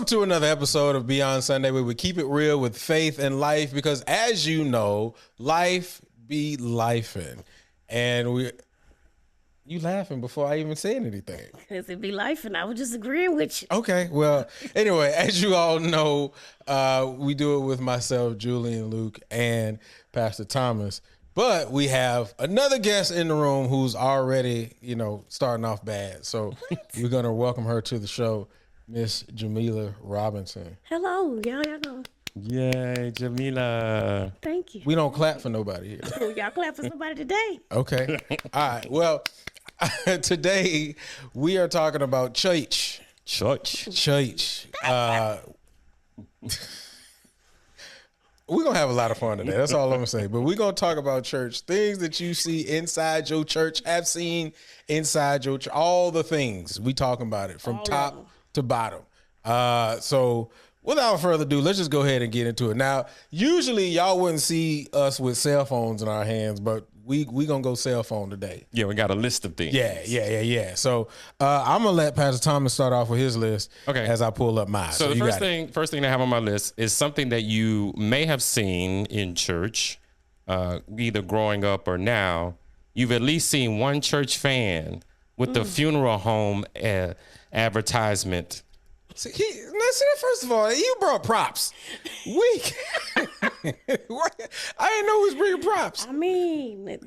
Welcome to another episode of Beyond Sunday, where we keep it real with faith and life, because as you know, life be lifing. And you laughing before I even said anything. Because it be life, and I was just agreeing with you. Okay, well, anyway, as you all know, we do it with myself, Julian, Luke, and Pastor Thomas. But we have another guest in the room who's already, starting off bad. So we're going to welcome her to the show, Miss Jamila Robinson. Hello, y'all know. Yay, Jamila. Thank you. We don't clap for nobody here. Y'all clap for somebody today. Okay. All right. Well, today we are talking about church. Church. We're going to have a lot of fun today. That's all I'm going to say. But we're going to talk about church, things that you see inside your church, have seen inside your church, all the things. We talking about it from top to bottom. So without further ado, let's just go ahead and get into it. Now, usually y'all wouldn't see us with cell phones in our hands, but we going to go cell phone today. Yeah, we got a list of things. Yeah. So I'm going to let Pastor Thomas start off with his list as I pull up mine. So the first thing I have on my list is something that you may have seen in church, either growing up or now. You've at least seen one church fan with the funeral home advertisement. First of all, you brought props. I didn't know who was bringing props. I mean,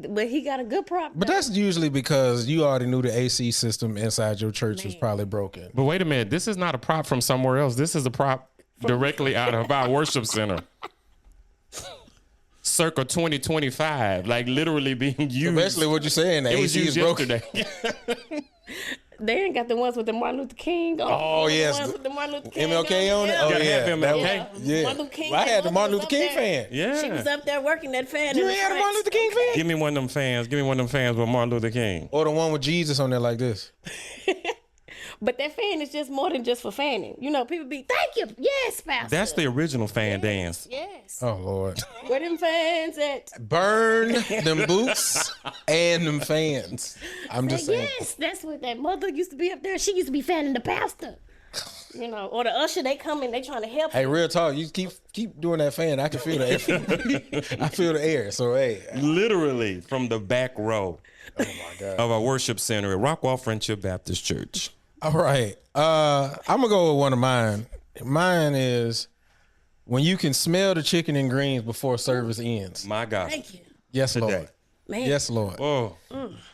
but he got a good prop. But that's usually because you already knew the AC system inside your church was probably broken. But wait a minute, this is not a prop from somewhere else. This is a prop directly out of our worship center. Circa 2025, like literally being used. So basically what you're saying, the it AC was used is broken. yesterday. They ain't got the ones with the Martin Luther King on. Oh, yes. The ones with the Martin Luther King MLK on it? Oh, Gotta have yeah. MLK. Yeah. Martin Luther King, Well, I had the Martin Luther King fan. Yeah. She was up there working that fan. You ain't had a Martin Luther King fan? Give me one of them fans. Give me one of them fans with Martin Luther King. Or the one with Jesus on there like this. But that fan is just more than just for fanning. People be, thank you. Yes, Pastor. That's the original fan dance. Yes. Oh, Lord. Where them fans at? Burn them boots and them fans. I'm just saying. Yes, that's what that mother used to be up there. She used to be fanning the pastor. Or the usher, they come in, they trying to help. Hey, real talk, you keep doing that fan. I can feel the air. I feel the air. So, hey. Literally from the back row Oh, my God. of our worship center at Rockwall Friendship Baptist Church. All right. I'm going to go with one of mine. Mine is when you can smell the chicken and greens before service ends. My God. Thank you. Yes, Today. Lord. Man. Yes, Lord. Oh,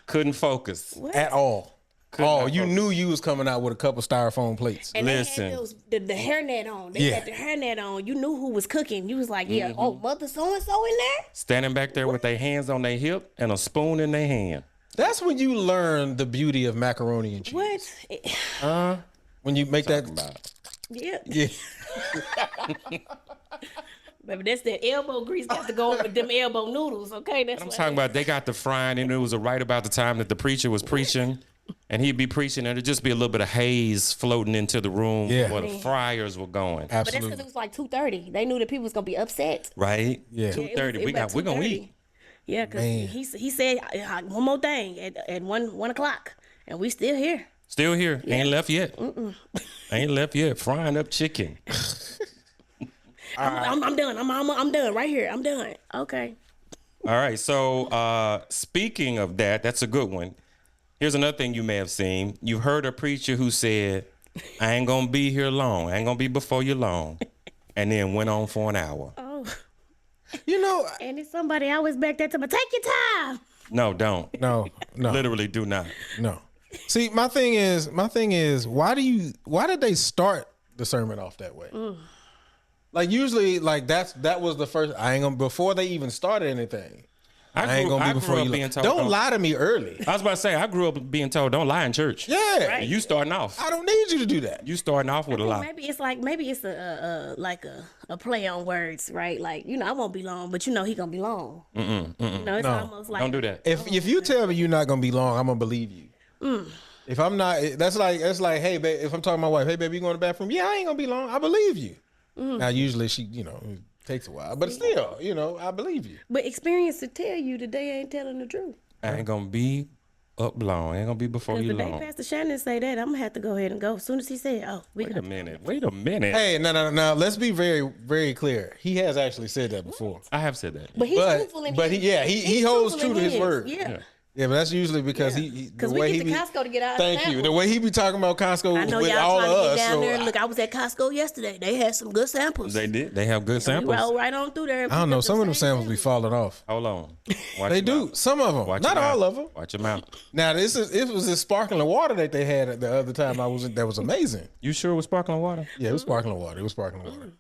couldn't focus. What? At all. You focus. knew you was coming out with a couple styrofoam plates. And Listen. they had the hairnet on. They had the hairnet on. You knew who was cooking. You was like, yeah, mother so-and-so in there? Standing back there with their hands on their hip and a spoon in their hand. That's when you learn the beauty of macaroni and cheese. What? When you make that. Yeah. Yeah. Baby, that's that elbow grease got to go with them elbow noodles, okay? That's I'm what talking about they got the frying and it was right about the time that the preacher was preaching. And he'd be preaching and it'd just be a little bit of haze floating into the room where the fryers were going. But that's Absolutely. because it was like 2:30. They knew that people was going to be upset. Right? Yeah. 2:30. We're going to eat. Yeah, because he said one more thing at 1 o'clock, and we still here. Still here. Ain't left yet. Ain't left yet. Frying up chicken. I'm done. I'm done right here. I'm done. Okay. All right. So speaking of that, that's a good one. Here's another thing you may have seen. You heard a preacher who said, I ain't going to be here long. I ain't going to be before you long. And then went on for an hour. Oh. And it's somebody always back there to me, take your time. No, don't. No. Literally do not. No. See, my thing is, why did they start the sermon off that way? Like usually, like that was the first. I ain't gonna before they even started anything. I ain't gonna be before you. Being told, don't lie to me early. I was about to say I grew up being told don't lie in church. Yeah, Right. You starting off. I don't need you to do that. You starting off with a lie. Maybe it's a play on words, right? Like I won't be long, but he gonna be long. It's almost like Don't do that. If you tell me you're not gonna be long, I'm gonna believe you. If I'm not, that's like hey babe. If I'm talking to my wife, hey baby, you going to the bathroom? Yeah, I ain't gonna be long. I believe you. Now usually she, it takes a while, but still, I believe you. But experience to tell you that they ain't telling the truth. I ain't gonna be up long. Ain't gonna be before Because you the day long. Pastor Shannon say that, I'm gonna have to go ahead and go. As soon as he said, "Oh, we Wait got a minute. Wait a minute. Hey, no. Let's be very, very clear. He has actually said that before. I have said that. But he's truthful in his. He holds truthful true in to his word. Yeah. Yeah, but that's usually because the Because way we he get be. to Costco to get our Thank you. samples. The way he be talking about Costco I know with y'all all trying of to us. get down So there and look. I was at Costco yesterday. They had some good samples. They did. They have good We samples. rolled right on through there. I don't know. Some of them samples be falling off. Hold on. Watch They your do. mouth. Some of them. Watch Not your all mouth. of them. Watch your mouth. Now it was this sparkling water that they had the other time I was in. That was amazing. You sure it was sparkling water? Yeah, it was sparkling water. It was sparkling water.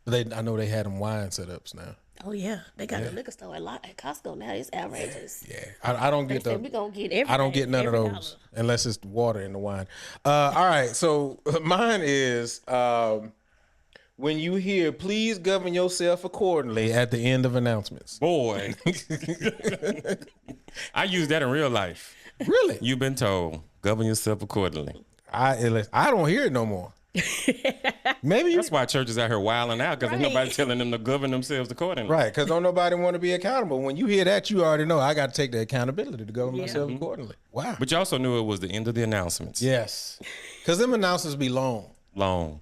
But I know they had them wine setups now. Oh yeah, they got the liquor store at Costco now. It's outrageous. Yeah, I don't They get said we gonna get everything. I don't get none of every those dollar. unless it's water in the wine. All right, so mine is when you hear "please govern yourself accordingly" at the end of announcements. Boy. I use that in real life. Really? You've been told. Govern yourself accordingly. I don't hear it no more. Maybe you That's why churches out here wilding out because ain't Right. nobody telling them to govern themselves accordingly. right because don't nobody want to be accountable. When you hear that, you already know I got to take the accountability to govern myself accordingly. Wow. But you also knew it was the end of the announcements. Yes, because them announcements be long. Long.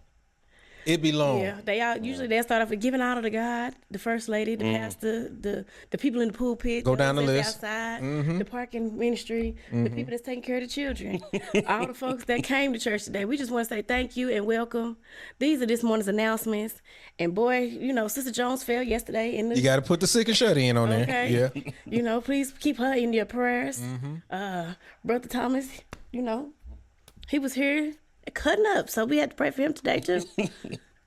It be long. Yeah, they start off with giving honor to God, the first lady, the pastor, the people in the pulpit, Go down the that's list. outside, the parking ministry, the people that's taking care of the children, all the folks that came to church today. We just want to say thank you and welcome. These are this morning's announcements. And boy, Sister Jones fell yesterday in the. You got to put the sick and shut in on there. Okay. Yeah. Please keep her in your prayers. Brother Thomas, he was here cutting up, so we had to pray for him today too.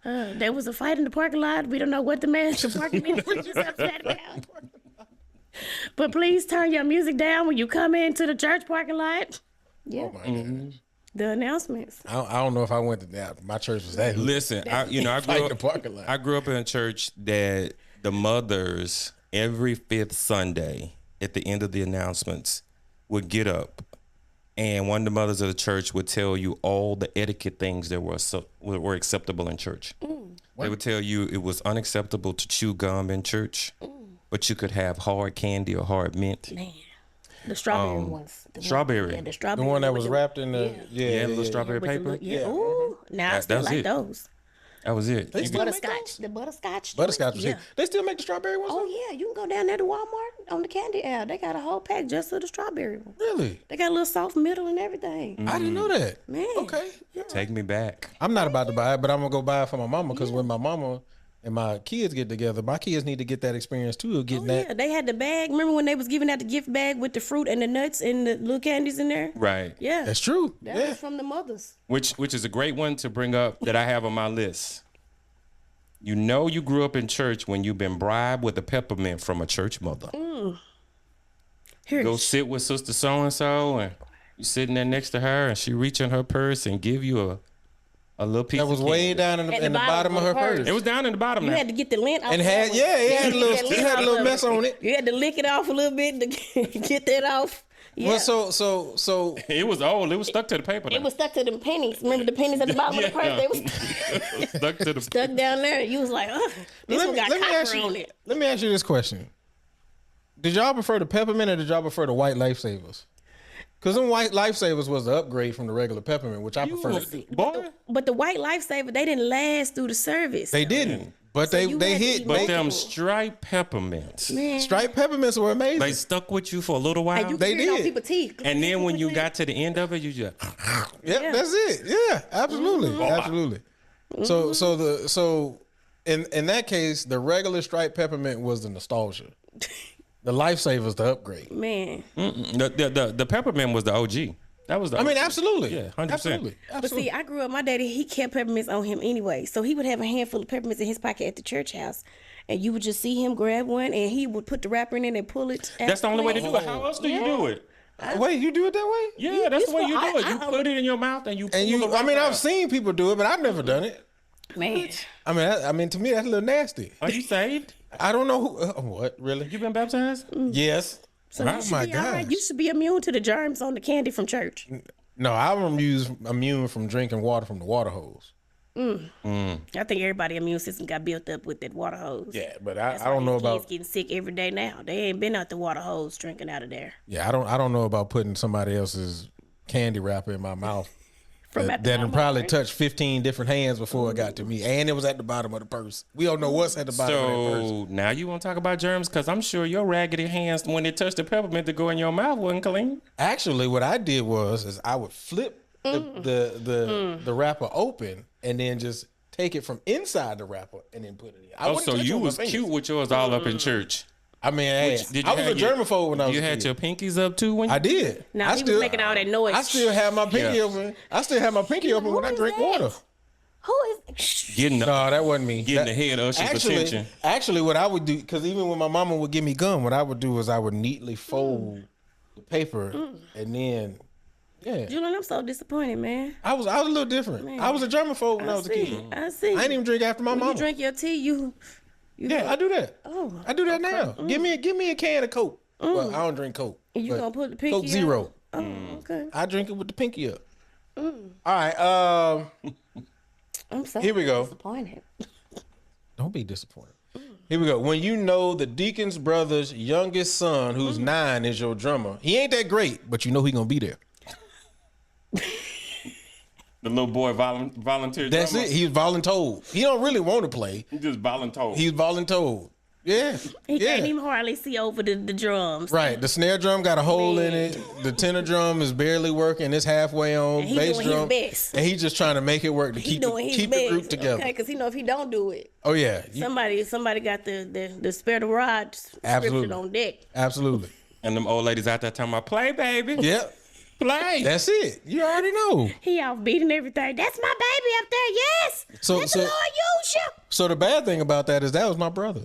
There was a fight in the parking lot. We don't know what the parking man was just upset about. But please turn your music down when you come into the church parking lot. Yeah. Oh my goodness. The announcements. I don't know if I went to that. My church was that. Listen, I Fight grew the parking lot. I grew up in a church that the mothers every fifth Sunday at the end of the announcements would get up, and one of the mothers of the church would tell you all the etiquette things that were acceptable in church. They would tell you it was unacceptable to chew gum in church, but you could have hard candy or hard mint. Man. The strawberry ones. Strawberry. The strawberry. The one that with was wrapped in the Yeah, little strawberry with the paper. look- yeah. Ooh. Now I still that's like it. those. That was it. You still could- make Butterscotch. The butterscotch. Butterscotch was Yeah. here. They still make the strawberry ones? Oh yeah, you can go down there to Walmart on the candy aisle. They got a whole pack just for the strawberry one. Really? They got a little soft middle and everything. I didn't know that. Man. Okay. Take me back. I'm not about to buy it, but I'm gonna go buy it for my mama because when my mama and my kids get together, my kids need to get that experience too of getting that. Yeah, they had the bag. Remember when they was giving out the gift bag with the fruit and the nuts and the little candies in there? Right. Yeah, That's true. that Yeah. was from the mothers. Which is a great one to bring up that I have on my list. You know you grew up in church when you've been bribed with a peppermint from a church mother. Here, Go sit with Sister So-and-so and you sitting there next to her and she reach in her purse and give you a little piece That was of way candy. down in the bottom of her purse. It was down in the bottom you now. had to get the lint off. And of had that one. it had a You little had to it get had a off little of mess on it. You had to lick it off a little bit to get that off. Yeah. Well, so It was old. It was stuck to the paper. It was stuck to them pennies. Remember the pennies at the bottom of the purse? They was stuck to the stuck down there. You was like, this one got copper on it. Let me ask you this question. Did y'all prefer the peppermint or did y'all prefer the white lifesavers? Because them white lifesavers was the upgrade from the regular peppermint, which I prefer. boy. But the white lifesaver, they didn't last through the service. They didn't. But So you they had to hit. eat But They, them striped peppermints, Man. striped peppermints were amazing. they stuck with you for a little while. And you They hear it on did. people's teeth. And then when you got to the end of it, you just Yeah, that's it. Yeah, absolutely, absolutely. So in that case, the regular striped peppermint was the nostalgia. The lifesaver's the upgrade. Man. the peppermint was the OG. That was the. I mean, absolutely. Yeah, 100%. Absolutely. But see, I grew up, my daddy, he kept peppermints on him anyway. So he would have a handful of peppermints in his pocket at the church house. And you would just see him grab one and he would put the wrapper in it and pull it. That's the only way to do it. How else do you do it? Wait, you do it that way? Yeah, that's the way you do it. You I- put it in your mouth and you. And you, pull I mean, the I've wrapper seen people do it, but I've never done it. Man. I mean, to me, that's a little nasty. out. Are you saved? I don't know who. What really? You been baptized? Yes. So Oh you should my be all right. gosh. You should be immune to the germs on the candy from church. No, I'm immune from drinking water from the water hose. I think everybody's immune system got built up with that water hose. Yeah, but That's I don't know why these about. kids getting sick every day now. They ain't been out the water hose drinking out of there. Yeah, I don't know about putting somebody else's candy wrapper in my mouth. From That probably touched 15 different hands before it got to me, and it was at the bottom of the purse. We don't know what's at the bottom of that purse. So now you want to talk about germs? Because I'm sure your raggedy hands, when they touched the peppermint to go in your mouth, wasn't clean. Actually, what I did is I would flip the wrapper open and then just take it from inside the wrapper and then put it in. So you was cute with yours all up in church. I mean, hey, I was a germaphobe when I was a kid. You had your pinkies up too when I did. Now he was making all that noise. I still have my pinky open. I still have my pinky open when I drink water. Who is? No, that wasn't me. Getting the head usher's attention. Actually, what I would do, because even when my mama would give me gum, what I would do is I would neatly fold the paper and then, Julian, I'm so disappointed, man. I was a little different. Man. I was a germaphobe when I was a kid. I see. I didn't even drink after my When mama. you drink your tea, you I do that. Oh, I do that now. Give me a can of Coke. Well, I don't drink Coke. And you but gonna put the pinky Coke Zero. Oh, okay. I drink it with the pinky up. All right. I'm so Here we go. disappointed. Don't be disappointed. Here we go. When you know the deacon's brother's youngest son, who's 9, is your drummer. He ain't that great, but you know he gonna be there. The little boy volunteered. That's drummer. it. He's voluntold. He don't really want to play. He just voluntold. He's voluntold. Yeah. He can't even hardly see over the drums. Right. The snare drum got a hole in it. The tenor drum is barely working. It's halfway on. And he Bass doing drum. his best. And he's just trying to make it work to He keep doing his the best. group together. Okay, because he know if he don't do it, Oh yeah. somebody got the spare the rod Absolutely. scripture on deck. Absolutely. And them old ladies out there talking about play, baby. Yep. Play. That's it. You already know. He off beating everything. That's my baby up there. Yes. So- Let so- the Lord use you. So the bad thing about that is that was my brother.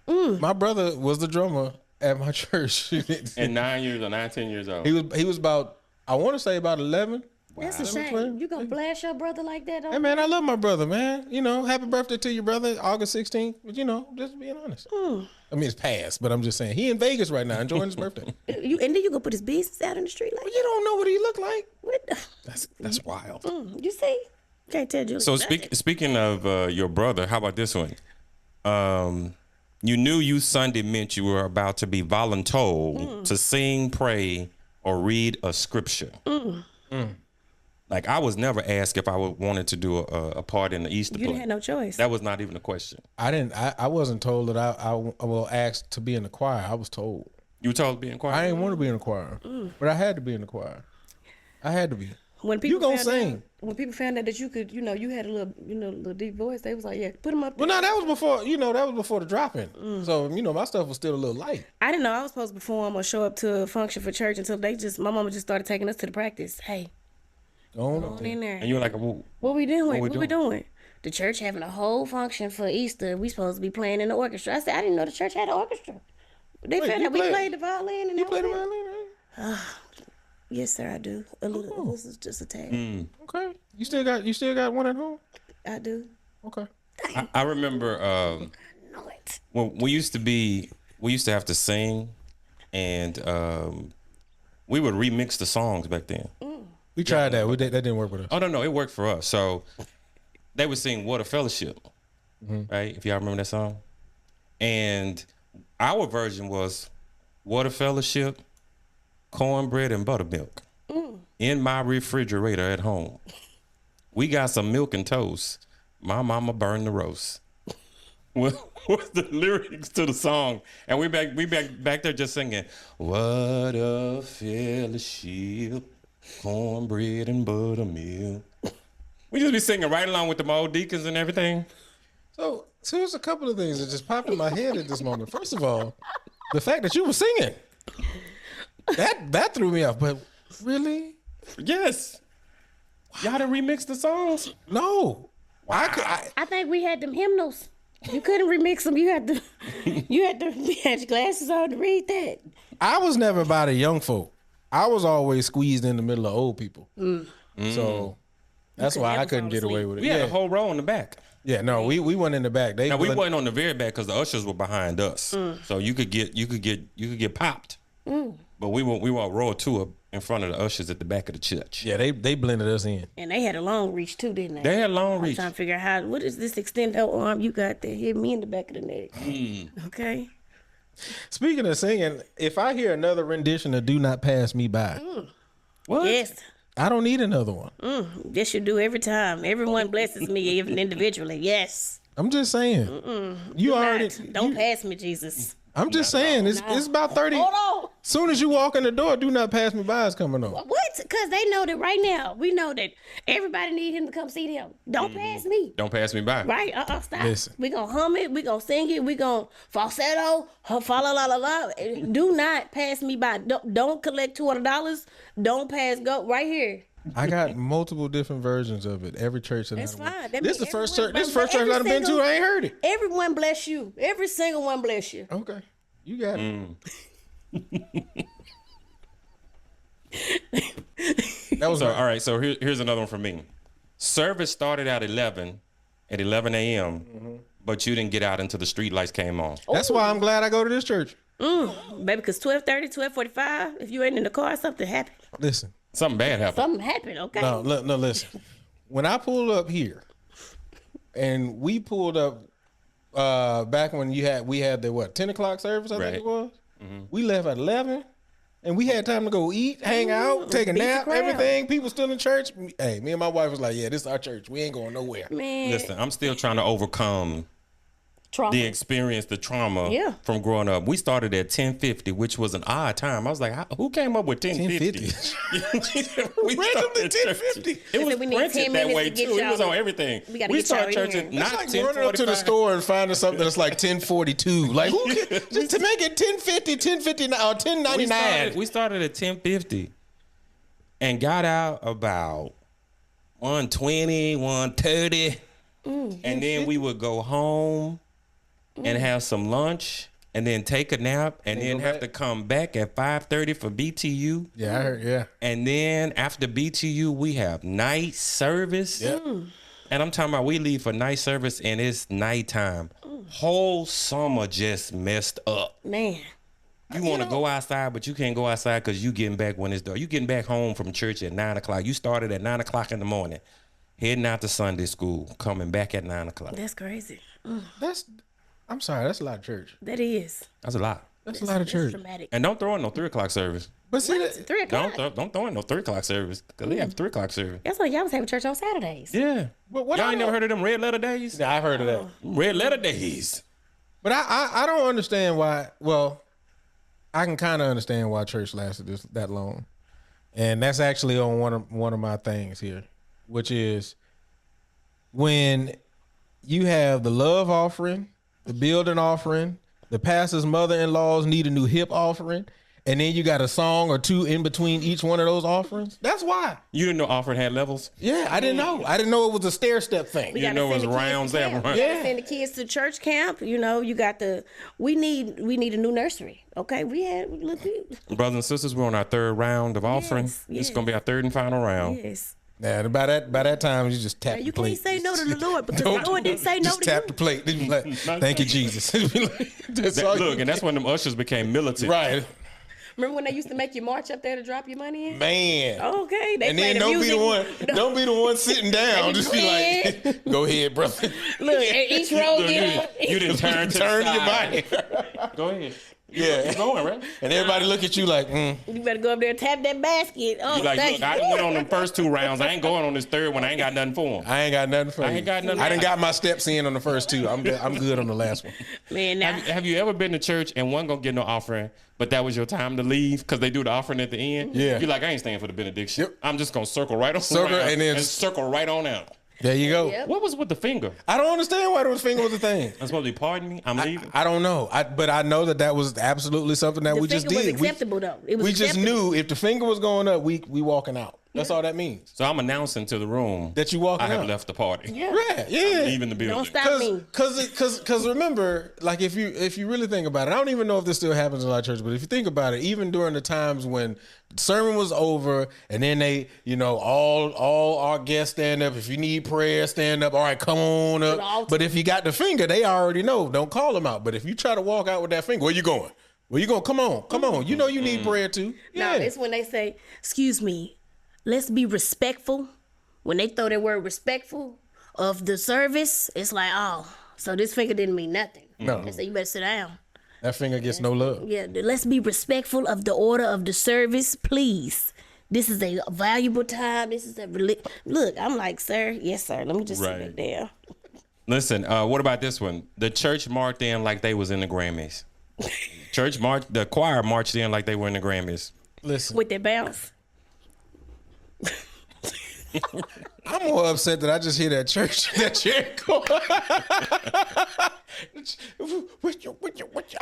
My brother was the drummer at my church. And 9 years or 10 years old. He was about, I want to say about 11. That's a shame. You gonna blast your brother like that? Hey man, I love my brother, man. You know, happy birthday to your brother, August 16th. But you know, just being honest. I mean, it's past, but I'm just saying he in Vegas right now enjoying his birthday. And then you gonna put his business out in the street like You don't know what he look like. what? The, That's wild. you see? Can't tell you. So speaking of your brother, how about this one? You knew you Sunday meant you were about to be voluntold to sing, pray, or read a scripture. Like I was never asked if I wanted to do a part in the Easter You play. didn't have no choice. That was not even a question. I wasn't told that I will ask to be in the choir. I was told. You were told to be in choir? I didn't want to be in the choir, but I had to be in the choir. I had to be. When people You gonna found sing. Out, when people found out that you could, you had a little deep voice, they was like, yeah, put him up there. Well, no, that was before the drop-in. So, my stuff was still a little light. I didn't know I was supposed to perform or show up to a function for church until my mama just started taking us to the practice. Hey, Go on in there. And you were like, well, What we doing? we What we doing? The church having a whole function for Easter. We supposed to be playing in the orchestra. I said, I didn't know the church had an orchestra. They Wait, found you out we played- played the violin and You play the everything. violin, right? Yes, sir, I do. A little. This is just a tad. Okay. You still got one at home? I do. Okay. I remember Know it. when we used to have to sing, and we would remix the songs back then. We tried that. That didn't work with us. Oh no, it worked for us. So they would sing "What a Fellowship," right? If y'all remember that song, and our version was "What a Fellowship, cornbread and buttermilk in my refrigerator at home. We got some milk and toast. My mama burned the roast." What's the lyrics to the song? And we back there just singing, "What a fellowship, cornbread and buttermilk." We just be singing right along with the old deacons and everything. So here's a couple of things that just popped in my head at this moment. First of all, the fact that you were singing. That threw me off. But really? Yes. Y'all done remix the songs? No. I think we had them hymnals. You couldn't remix them. You had to had your glasses on to read that. I was never about a young folk. I was always squeezed in the middle of old people. So that's why I couldn't get away with it. We had a whole row in the back. Yeah, no, we went in the back. Now we wasn't on the very back because the ushers were behind us, so you could get popped. But we were a row or two in front of the ushers at the back of the church. Yeah, they blended us in. And they had a long reach too, didn't they? They had long I'm reach. trying to figure out what is this extended arm you got that hit me in the back of the neck. Okay. Speaking of singing, if I hear another rendition of "Do Not Pass Me By," What? Yes. I don't need another one. This you do every time. Everyone blesses me, even individually. Yes. I'm just saying. You already Don't pass me, Jesus. I'm just saying. It's about 30. Hold on. Soon as you walk in the door, "Do Not Pass Me By" is coming on. What? Because they know that right now. We know that everybody need him to come see them. Don't pass me. Don't pass me by. Right? Stop. Listen. We gonna hum it. We gonna sing it. We gonna falsetto. Fa la la la la. Do not pass me by. Don't collect $200. Don't pass go right here. I got multiple different versions of it. Every church that That's I went. fine. That This is mean the first church. everyone- This is the first church every I've been to. single- I ain't heard it. Everyone bless you. Every single one bless you. Okay, you got it. That was So, all right, so here's another one for me. Service started at 11 a.m., but you didn't get out until the street lights came on. That's why I'm glad I go to this church. Baby, because 12:30, 12:45, if you ain't in the car, something happened. Listen, Something bad happened. Something happened, okay? no, listen. When I pulled up here, and we pulled up back when we had the 10 o'clock service, I think Right. it was. We left at 11, and we had time to go eat, hang out, take a beat the nap, crowd. everything. People still in church. Hey, me and my wife was like, "Yeah, this is our church. We ain't going nowhere." Man, Listen, I'm still trying to overcome trauma. the experience, the trauma Yeah. from growing up. We started at 10:50, which was an odd time. I was like, who came up with 10:50? 10:50. We Randomly started church. 10:50. It was said we need printed 10 that minutes way to get too. It was y'all- on everything. We gotta We get y'all started church in at here. not It's like 10:45. running up to the store and finding something that's like 10:42. Like who can, just to make it 10:50, 10:59, or 10:99. We started at 10:50 and got out about 1:20, 1:30. And then we would go home and have some lunch and then take a nap and then go have back. to come back at 5:30 for BTU. Yeah, I heard. Yeah, And then after BTU, we have night service. Yep. And I'm talking about we leave for night service and it's nighttime. Whole summer just messed up. Man, You want to go outside, but you can't go outside because you getting back when it's dark. You getting back home from church at 9 o'clock. You started at 9 o'clock in the morning, heading out to Sunday school, coming back at 9 o'clock. that's crazy. I'm sorry, that's a lot of church. That is. That's a lot. That's a lot of church. Dramatic. And don't throw in no 3 o'clock service. But see, that, 3 o'clock. Don't throw in no 3 o'clock service because they have 3 o'clock service. That's why y'all was having church on Saturdays. Yeah. but what Y'all I ain't never don't- heard of them red letter days? Yeah, I've heard of that. Red letter days. But I don't understand why. Well, I can kind of understand why church lasted that long, and that's actually on one of my things here, which is when you have the love offering, the building offering, the pastor's mother-in-laws need a new hip offering, and then you got a song or two in between each one of those offerings. That's why. You didn't know offering had levels? Yeah, I didn't know. I didn't know it was a stair step thing. We You gotta know send it's the kids rounds to that camp. run. We gotta Yeah. send the kids to church camp. You know, you got we need a new nursery. Okay, look. Brothers and sisters, we're on our 3rd round of offering. Yes, This is going to be our 3rd and final round. Yes. Yeah, by that time you just tap You the plate. can't say no to the Lord because the Lord didn't say no Just to tap you. the plate. Then you be like, thank you, Jesus. That's all you Look, and that's when them ushers became militant. right, Remember when they used to make you march up there to drop your money in? man. Okay, they And play then the don't music. don't be the one sitting down. They be Just be like, go ahead, brother. Look, each row Look, get up. you didn't turn to Turn the your side. body. Go ahead. Yeah, Keep going, right? and everybody look at you like, You better go up there and tap that basket. Oh, You like, thank look, I went on them first 2 rounds. I ain't going on this 3rd one. I ain't got nothing for them. I ain't got nothing for you. I ain't got nothing. I done got my steps in on the first 2. I'm good on the last one. Man, now, Have you ever been to church and one gonna get no offering, but that was your time to leave because they do the offering at the end? Yeah. You're like, I ain't staying for the benediction. Yep. I'm just gonna circle right on Circle around and then- circle right on out. There you go. Yep. What was with the finger? I don't understand why those finger was a thing. I'm supposed to be pardon me. I'm leaving. I don't know. But I know that was absolutely something that the we just finger was did. acceptable though. It was We just acceptable. knew if the finger was going up, we walking out. That's all that means. So I'm announcing to the room That you walking I have out. left the party. Yeah. Right, yeah. Leaving the building. Don't stop me. Cause remember, like if you really think about it, I don't even know if this still happens in our church, but if you think about it, even during the times when the sermon was over and then they, all our guests stand up. If you need prayer, stand up. All right, come on up. But if you got the finger, they already know. Don't call them out. But if you try to walk out with that finger, where you going? Well, you gonna come on. You know you need prayer too. No, it's when they say, "Excuse me, let's be respectful." When they throw that word "respectful" of the service, it's like, oh, so this finger didn't mean nothing. No. They say you better sit down. That finger gets no love. Yeah, let's be respectful of the order of the service, please. This is a valuable time. This is a look. I'm like, sir, yes, sir. Let me just sit back there. Listen, what about this one? The church marched in like they was in the Grammys. The choir marched in like they were in the Grammys. Listen, With that bounce. I'm more upset that I just hear that church go.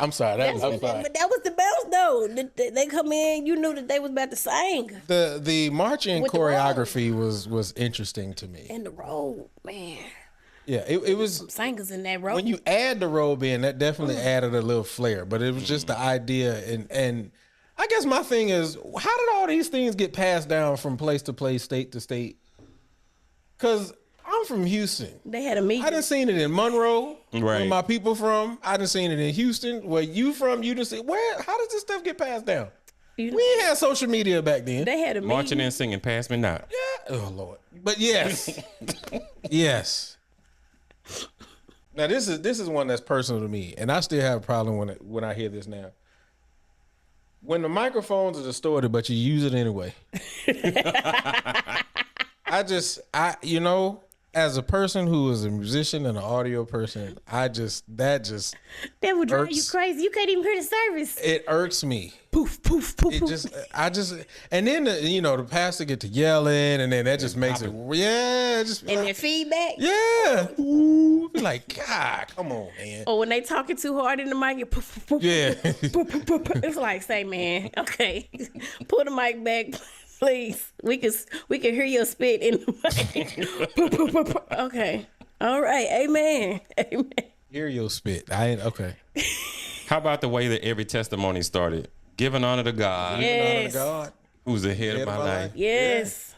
I'm sorry. I'm sorry. But that was the bounce, though. They come in, you knew that they was about to sing. The marching With the choreography was interesting to me. And the robe, man. Yeah, it was. Singers in that robe. When you add the robe in, that definitely added a little flair. But it was just the idea, and I guess my thing is, how did all these things get passed down from place to place, state to state? Because I'm from Houston. They had a meeting. I done seen it in Monroe, where Right. my people from. I done seen it in Houston, where you from. You done see how does this stuff get passed down? We ain't had social media back then. They had a meeting. Marching in, singing, pass me not. Yeah. Oh Lord. But yes, yes. Now this is one that's personal to me, and I still have a problem when I hear this now. When the microphones are distorted, but you use it anyway. As a person who is a musician and an audio person, that would drive you irks. crazy. You can't even hear the service. it irks me. Poof, poof, poof, It poof. just, and then the pastor get to yelling, and then that just makes it, just And their feedback. yeah, ooh, be like, God, come on, man. Or when they talking too hard in the mic, it poof, poof, poof, Yeah. poof, poof, poof, poof. It's like, say, man, okay, pull the mic back, please. We can hear your spit in the mic. Poof, poof, poof, poof. Okay, all right, amen, amen. Hear your spit. I ain't okay. How about the way that every testimony started? Giving honor to God, Yes. God. who's the head of my life. Yes.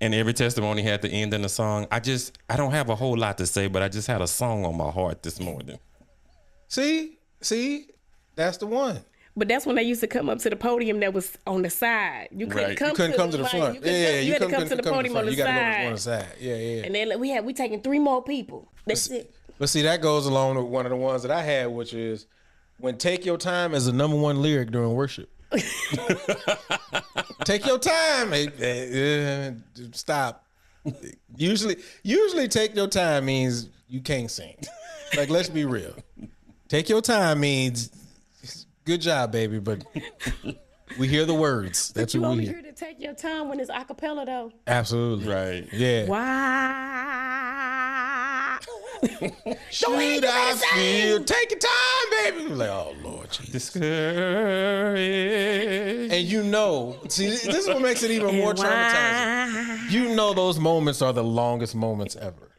And every testimony had to end in a song. I don't have a whole lot to say, but I just had a song on my heart this morning. See, that's the one. But that's when they used to come up to the podium that was on the side. You couldn't Right. come, You couldn't come to the mic. front. You had to come to the podium on the You gotta go side. on the side. Yeah. And then we taking 3 more people. That's it. But see, that goes along with one of the ones that I had, which is when "Take Your Time" is the #1 lyric during worship. Take your time. Stop. Usually, take your time means you can't sing. Like, let's be real. Take your time means good job, baby, but we hear the words. That's You what we only hear. hear to take your time when it's a cappella, though. Absolutely. Right. Yeah. Wow. Should I feel? Take your time, baby. Like, oh Lord Jesus. Discouraged. And see, this is what makes it even more traumatizing. You know those moments are the longest moments ever.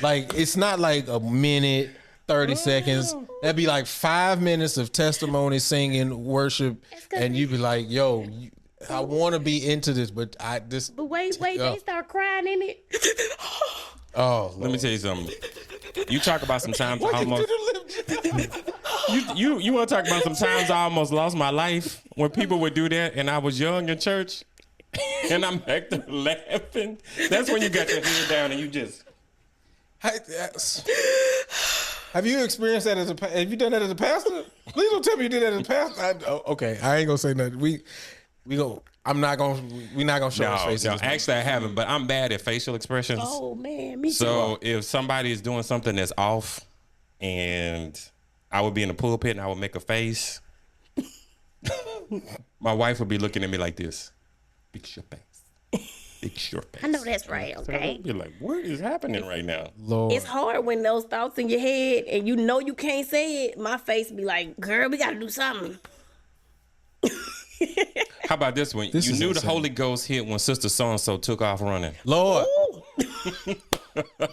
Like, it's not like a minute, 30 seconds. That'd be like 5 minutes of testimony, singing, worship, and you'd be like, yo, I want to be into this, but But wait, they start crying in it. Oh, Lord. Let me tell you something. You talk about some times I almost. You want to talk about some times I almost lost my life when people would do that, and I was young in church, and I'm back there laughing. That's when you got your head down and you just. Have you experienced that have you done that as a pastor? Please don't tell me you did that as a pastor. Okay, I ain't gonna say nothing. We're not gonna show his face. No, actually I haven't, but I'm bad at facial expressions. Oh, man, me too. So if somebody is doing something that's off, and I would be in the pulpit and I would make a face, my wife would be looking at me like this. Fix your face. Fix your face. I know that's right, So okay? I'd be like, what is happening right now? Lord. It's hard when those thoughts in your head and you know you can't say it. My face be like, girl, we got to do something. How about this one? This You is knew insane. the Holy Ghost hit when Sister So-and-so took off running. Lord.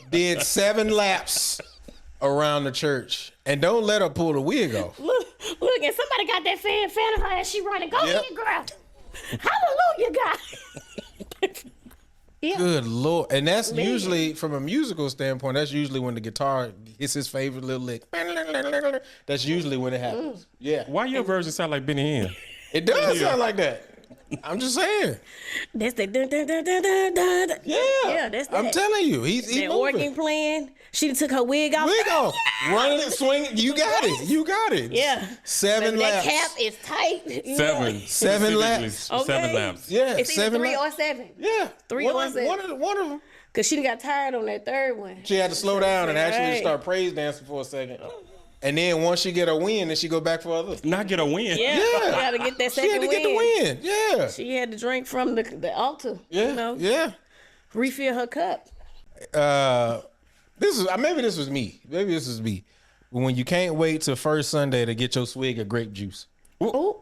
Did 7 laps around the church. And don't let her pull the wig off. Look, and somebody got that fan of her and she running. Go Yep. get it, girl. Hallelujah, God. Yeah. Good Lord. And that's usually, from a musical standpoint, that's usually when the guitar hits his favorite little lick. That's usually when it happens. Yeah. Why your version sound like Benny Hinn? It does sound like that. I'm just saying. That's the dun dun dun dun dun dun. Yeah. Yeah, that's that. I'm telling you. He's That moving. organ playing. She done took her wig off. Wig off. Running it, swinging. You got it. You got it. Yeah. 7 That laps. cap is tight. you know? 7. 7 Specifically, laps. 7 laps. Yeah. It's either 7 3 laps. or 7. Yeah. 3 one or of, 7. one of them. Because she done got tired on that third one. She had to slow down and actually Right. start praise dancing for a second. And then once she get her win, then she go back for others. Not get a win. Yeah. Yeah. She had to get that She second had to get the win. Yeah. She had to drink from the altar. Yeah. You know, Yeah. refill her cup. This is maybe this was me. Maybe this was me. When you can't wait till first Sunday to get your swig of grape juice. Oh.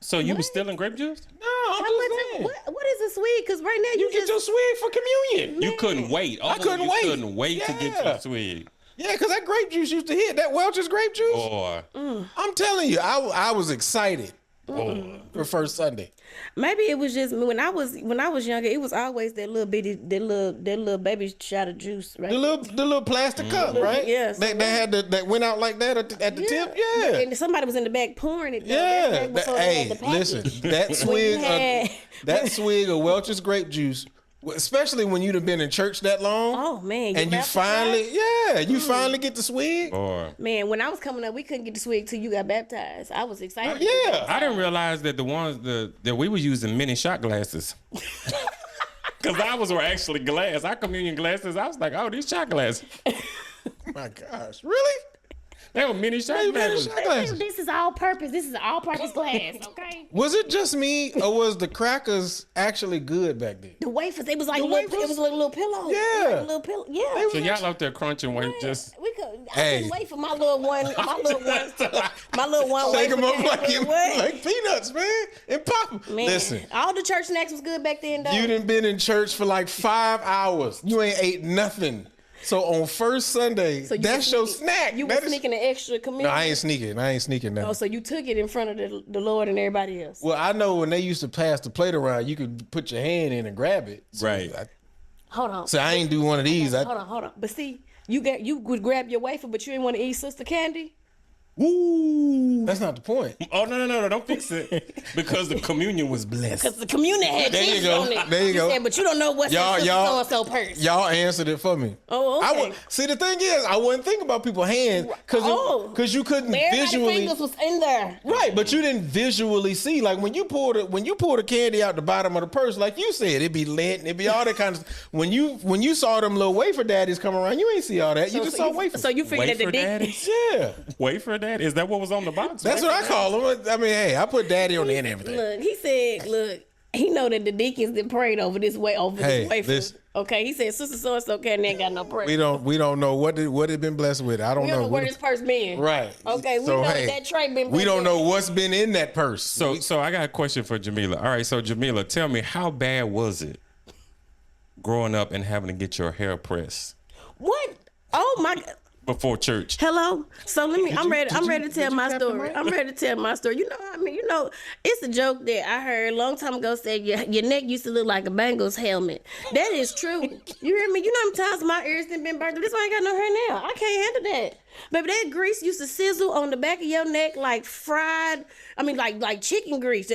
So you was stealing grape juice? No, I'm How just much? saying. What is a sweet? Because right now You get your swig for communion. You couldn't wait. Oh, couldn't you wait. couldn't wait to get Yeah. your swig. Yeah, because that grape juice used to hit. That Welch's grape juice. Boy. I'm telling you, I was excited for first Sunday. Maybe it was just me. When I was younger, it was always that little bitty, that little baby shot of juice, right? The little plastic cup, right? yes. That had that went out like that at the tip. Yeah. And somebody was in the back pouring it. though. Yeah. That's back before they had the package. Listen, that When swig, you had- that swig of Welch's grape juice, especially when you'd have been in church that long. Oh man! And you baptized? finally get the swig. Boy. Man, when I was coming up, we couldn't get the swig till you got baptized. I was excited. Yeah. I didn't realize that the ones that we were using mini shot glasses. Because ours were actually glass. Our communion glasses, I was like, oh, these shot glasses. My gosh, really? They were mini shot Mini glasses. shot glasses. This is all purpose. This is an all purpose glass. Okay. Was it just me, or was the crackers actually good back then? The wafers, it was like The little, wafers? it was like little pillows. Yeah. Like a little pillow. Yeah. So y'all out there crunching when just We could. I Hey. couldn't wait for my little one. My little one. Shake them wafer up to have what? like peanuts, man, and pop 'em. Man, Listen, all the church snacks was good back then, though. you done been in church for like 5 hours. You ain't ate nothing. So on first Sunday, So you that's was your sneaking- snack. You That were is- sneaking an extra communion. No, I ain't sneaking now. Oh, so you took it in front of the Lord and everybody else. Well, I know when they used to pass the plate around, you could put your hand in and grab it. So Right. Hold on. So I ain't do one of these. Hold on. But see, you would grab your wafer, but you didn't want to eat Sister Candy. Ooh. That's not the point. Oh no, don't fix it. Because the communion was blessed. Because the communion had There you Jesus go. on it. There you go. Said, but you don't know what's in Sister so-and-so purse. Y'all answered it for me. Oh, okay. I would, see, the thing is, I wouldn't think about people's hands because you couldn't Everybody's visually. fingers was in there. Right, but you didn't visually see. Like when you pour the candy out the bottom of the purse, like you said, it'd be lit and it'd be all that kind of stuff. When you saw them little wafer daddies come around, you ain't see all that. You just saw wafers. So you figured that the Wafer dick. daddies? Yeah. Wafer daddy? Is that what was on the box? That's what I call them. I mean, hey, I put daddy on the end of everything. Look, he said, he know that the deacons did prayed over this Hey, wafer. listen. Okay, he said, Sister so and so can't ain't got no prayer. We don't know what it been blessed with. I don't We don't know where We this purse been. Right. Okay, we So, know hey, that tray been. We don't blessed. know what's been in that purse. So I got a question for Jamila. All right, so Jamila, tell me, how bad was it growing up and having to get your hair pressed What? Oh my God. before church? Hello. So let me. I'm ready to did tell you my tap the story. mic? I'm ready to tell my story. You know, I mean, it's a joke that I heard a long time ago. Said your neck used to look like a Bengals helmet. That is true. You hear me? You know how many times my ears done been burnt through? This why I ain't got no hair now. I can't handle that. Baby, that grease used to sizzle on the back of your neck like fried. I mean, like chicken grease.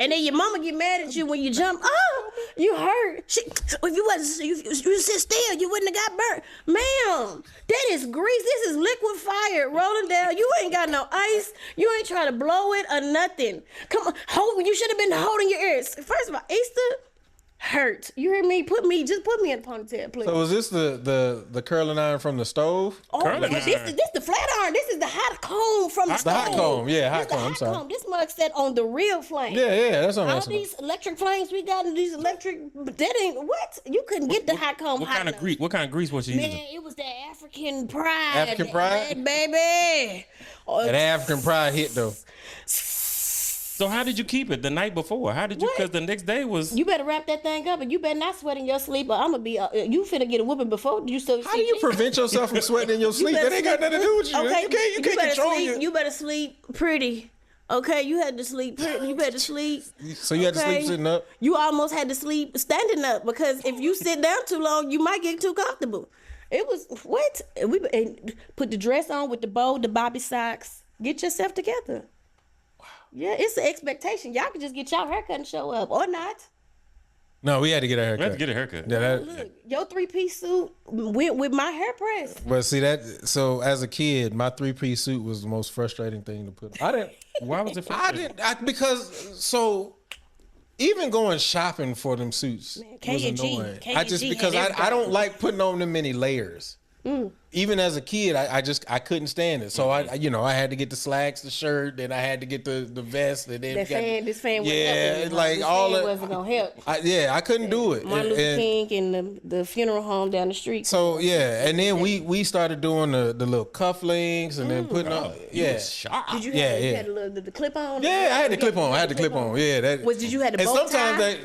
And then your mama get mad at you when you jump. Oh, you hurt. If you wasn't, you sit still, you wouldn't have got burnt. Ma'am, that is grease. This is liquid fire rolling down. You ain't got no ice. You ain't trying to blow it or nothing. Come on, you should have been holding your ears. First of all, Easter hurt. You hear me? Just put me in a ponytail, please. So is this the curling iron from the stove? Oh, Curling this iron. is the flat iron. This is the hot comb from the stove. hot comb. Yeah, hot This the comb. I'm sorry. comb. This mug set on the real flame. Yeah, that's what I'm All asking. these electric flames we got in these electric, that ain't what? You couldn't get the hot comb. What hot kind of enough. grease? What kind of grease was you Man, using? it was that African pride. African pride? That baby. Oh, That African pride hit though. So how did you keep it the night before? How did you? What? Because the next day was. you better wrap that thing up, and you better not sweat in your sleep, or I'm gonna be. You finna get a whooping before you still. How do you prevent yourself from sweating in your sleep? That ain't got nothing to do with you. Okay, You can't control sleep. your. You better sleep pretty. Okay, you had to sleep. You had to sleep. So you had to sleep sitting up? You almost had to sleep standing up because if you sit down too long, you might get too comfortable. It was what and put the dress on with the bow, the bobby socks. Get yourself together. Wow. Yeah, it's an expectation. Y'all can just get y'all haircut and show up, or not. No, we had to get a haircut. We had to get a haircut. Yeah, Look, your 3-piece suit went with my hair press. But see that. So as a kid, my 3-piece suit was the most frustrating thing to put. I didn't. Why was it I frustrating? didn't because so even going shopping for them suits was annoying. I just because I don't like putting on them many layers. Even as a kid, I couldn't stand it. So I had to get the slacks, the shirt, then I had to get the vest, and then This fan yeah, like all that wasn't gonna help. I couldn't do it. Martin Luther King and the funeral home down the street. So yeah, and then we started doing the little cufflinks and then putting on Did you have, you had the clip on? Yeah, I had the clip on. Yeah, that. Did you have the bow and sometimes tie?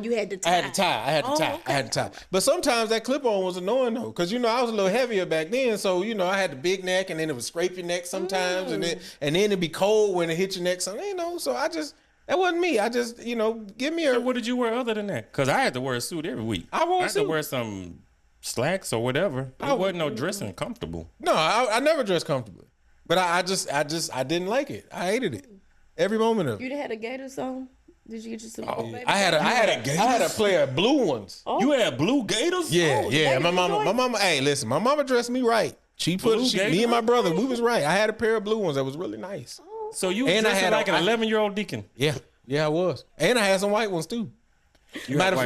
You had the tie. I had the tie. But sometimes that clip on was annoying though, because I was a little heavier back then, so I had the big neck, and then it would scrape your neck sometimes, and then it'd be cold when it hit your neck. So so that wasn't me. I just give me a. So what did you wear other than that? Because I had to wear a suit every week. I had to wear some slacks or whatever. It wasn't no dressing comfortable. No, I never dressed comfortably, but I didn't like it. I hated it every moment of it. You had a Gators on? Did you get you some? I had a pair of blue ones. Oh. You had blue Gators? Yeah. My mama. Hey, listen, my mama dressed me right. Me and my brother, we was right. I had a pair of blue ones that was really nice. So you were dressing like an 11-year-old deacon? Yeah, I was, and I had some white ones too. Matter of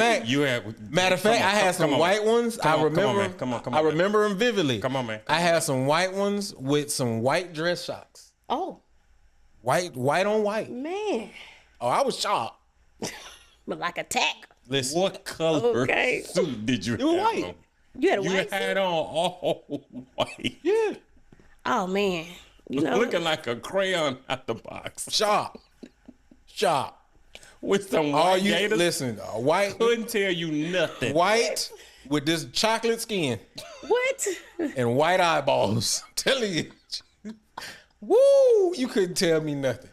fact, I had some white ones. I remember. Come on. I remember them vividly. Come on, man. I had some white ones with some white dress socks. Oh, white on white. Man. Oh, I was shocked. But like a tack. Listen, what color suit did you have? It was white. On? You had a You white had suit? on all white. Yeah. Oh man. Looking like a crayon out the box. Sharp. With some white gators. Listen, white. Couldn't tell you nothing. White with this chocolate skin. What? And white eyeballs. I'm telling you. Woo! You couldn't tell me nothing.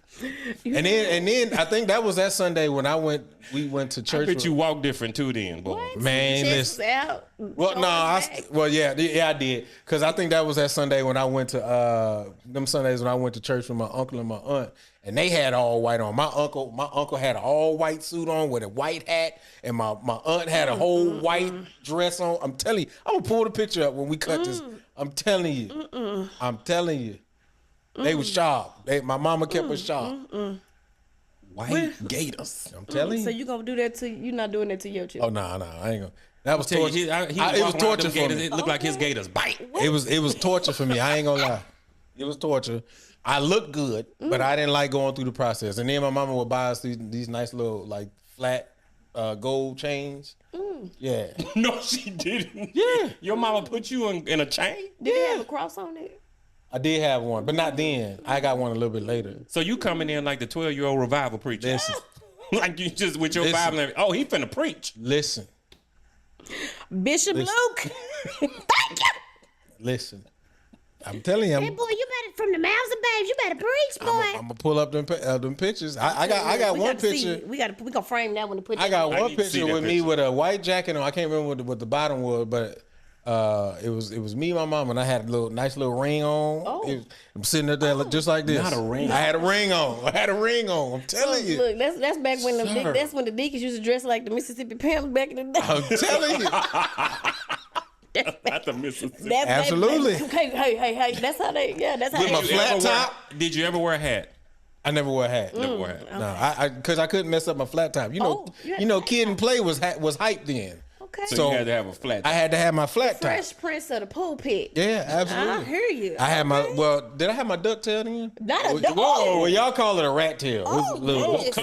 And then I think that was that Sunday when we went to church. I bet you walk different too then, boy. What? Man, listen. Out, well, no, I did. Because I think that was that Sunday when I went to them Sundays when I went to church with my uncle and my aunt, and they had all white on. My uncle had an all white suit on with a white hat, and my aunt had a whole white dress on. I'm telling you, I'm gonna pull the picture up when we cut this. I'm telling you. They was sharp. My mama kept us sharp. White gators. I'm telling you. So you gonna do that to you? Not doing that to your children? Oh no, I ain't gonna. That was torture. It was torture for me. It looked like his gators bite. It was torture for me. I ain't gonna lie. It was torture. I looked good, but I didn't like going through the process. And then my mama would buy us these nice little like flat gold chains. Yeah. No, she didn't. Yeah. Your mama put you in a chain? Did it have a cross on it? I did have one, but not then. I got one a little bit later. So you coming in like the 12-year-old revival preacher. Listen. Like you just with your Bible and oh, he finna preach. Listen. Bishop Luke. Thank you. Listen. I'm telling you. Hey boy, you better from the mouths of babes. You better preach, boy. I'm gonna pull up them pictures. I got one picture. We gonna frame that one to put. I got one need to see picture that with me with a white jacket on. I can't remember what the bottom was, but it was me and my mom, and I had a nice little ring on. Oh. I'm sitting up there just like this. Not a ring. I had a ring on. I'm telling you. Look, that's back when that's when the deacons used to dress like the Mississippi Pimps back in the day. I'm telling you. That's the Mississippi. Absolutely. Hey, that's how they. Yeah, that's how. With my flat top. Did you ever wear a hat? I never wore a hat. Never wore a hat. No, because I couldn't mess up my flat top. Kid and play was hype then. Okay. So you had to have a flat top. I had to have my flat top. Fresh Prince of the pulpit. Yeah, absolutely. I hear you. I had did I have my duck tail then? Not a duck. Whoa, well, y'all call it a rat tail. Oh,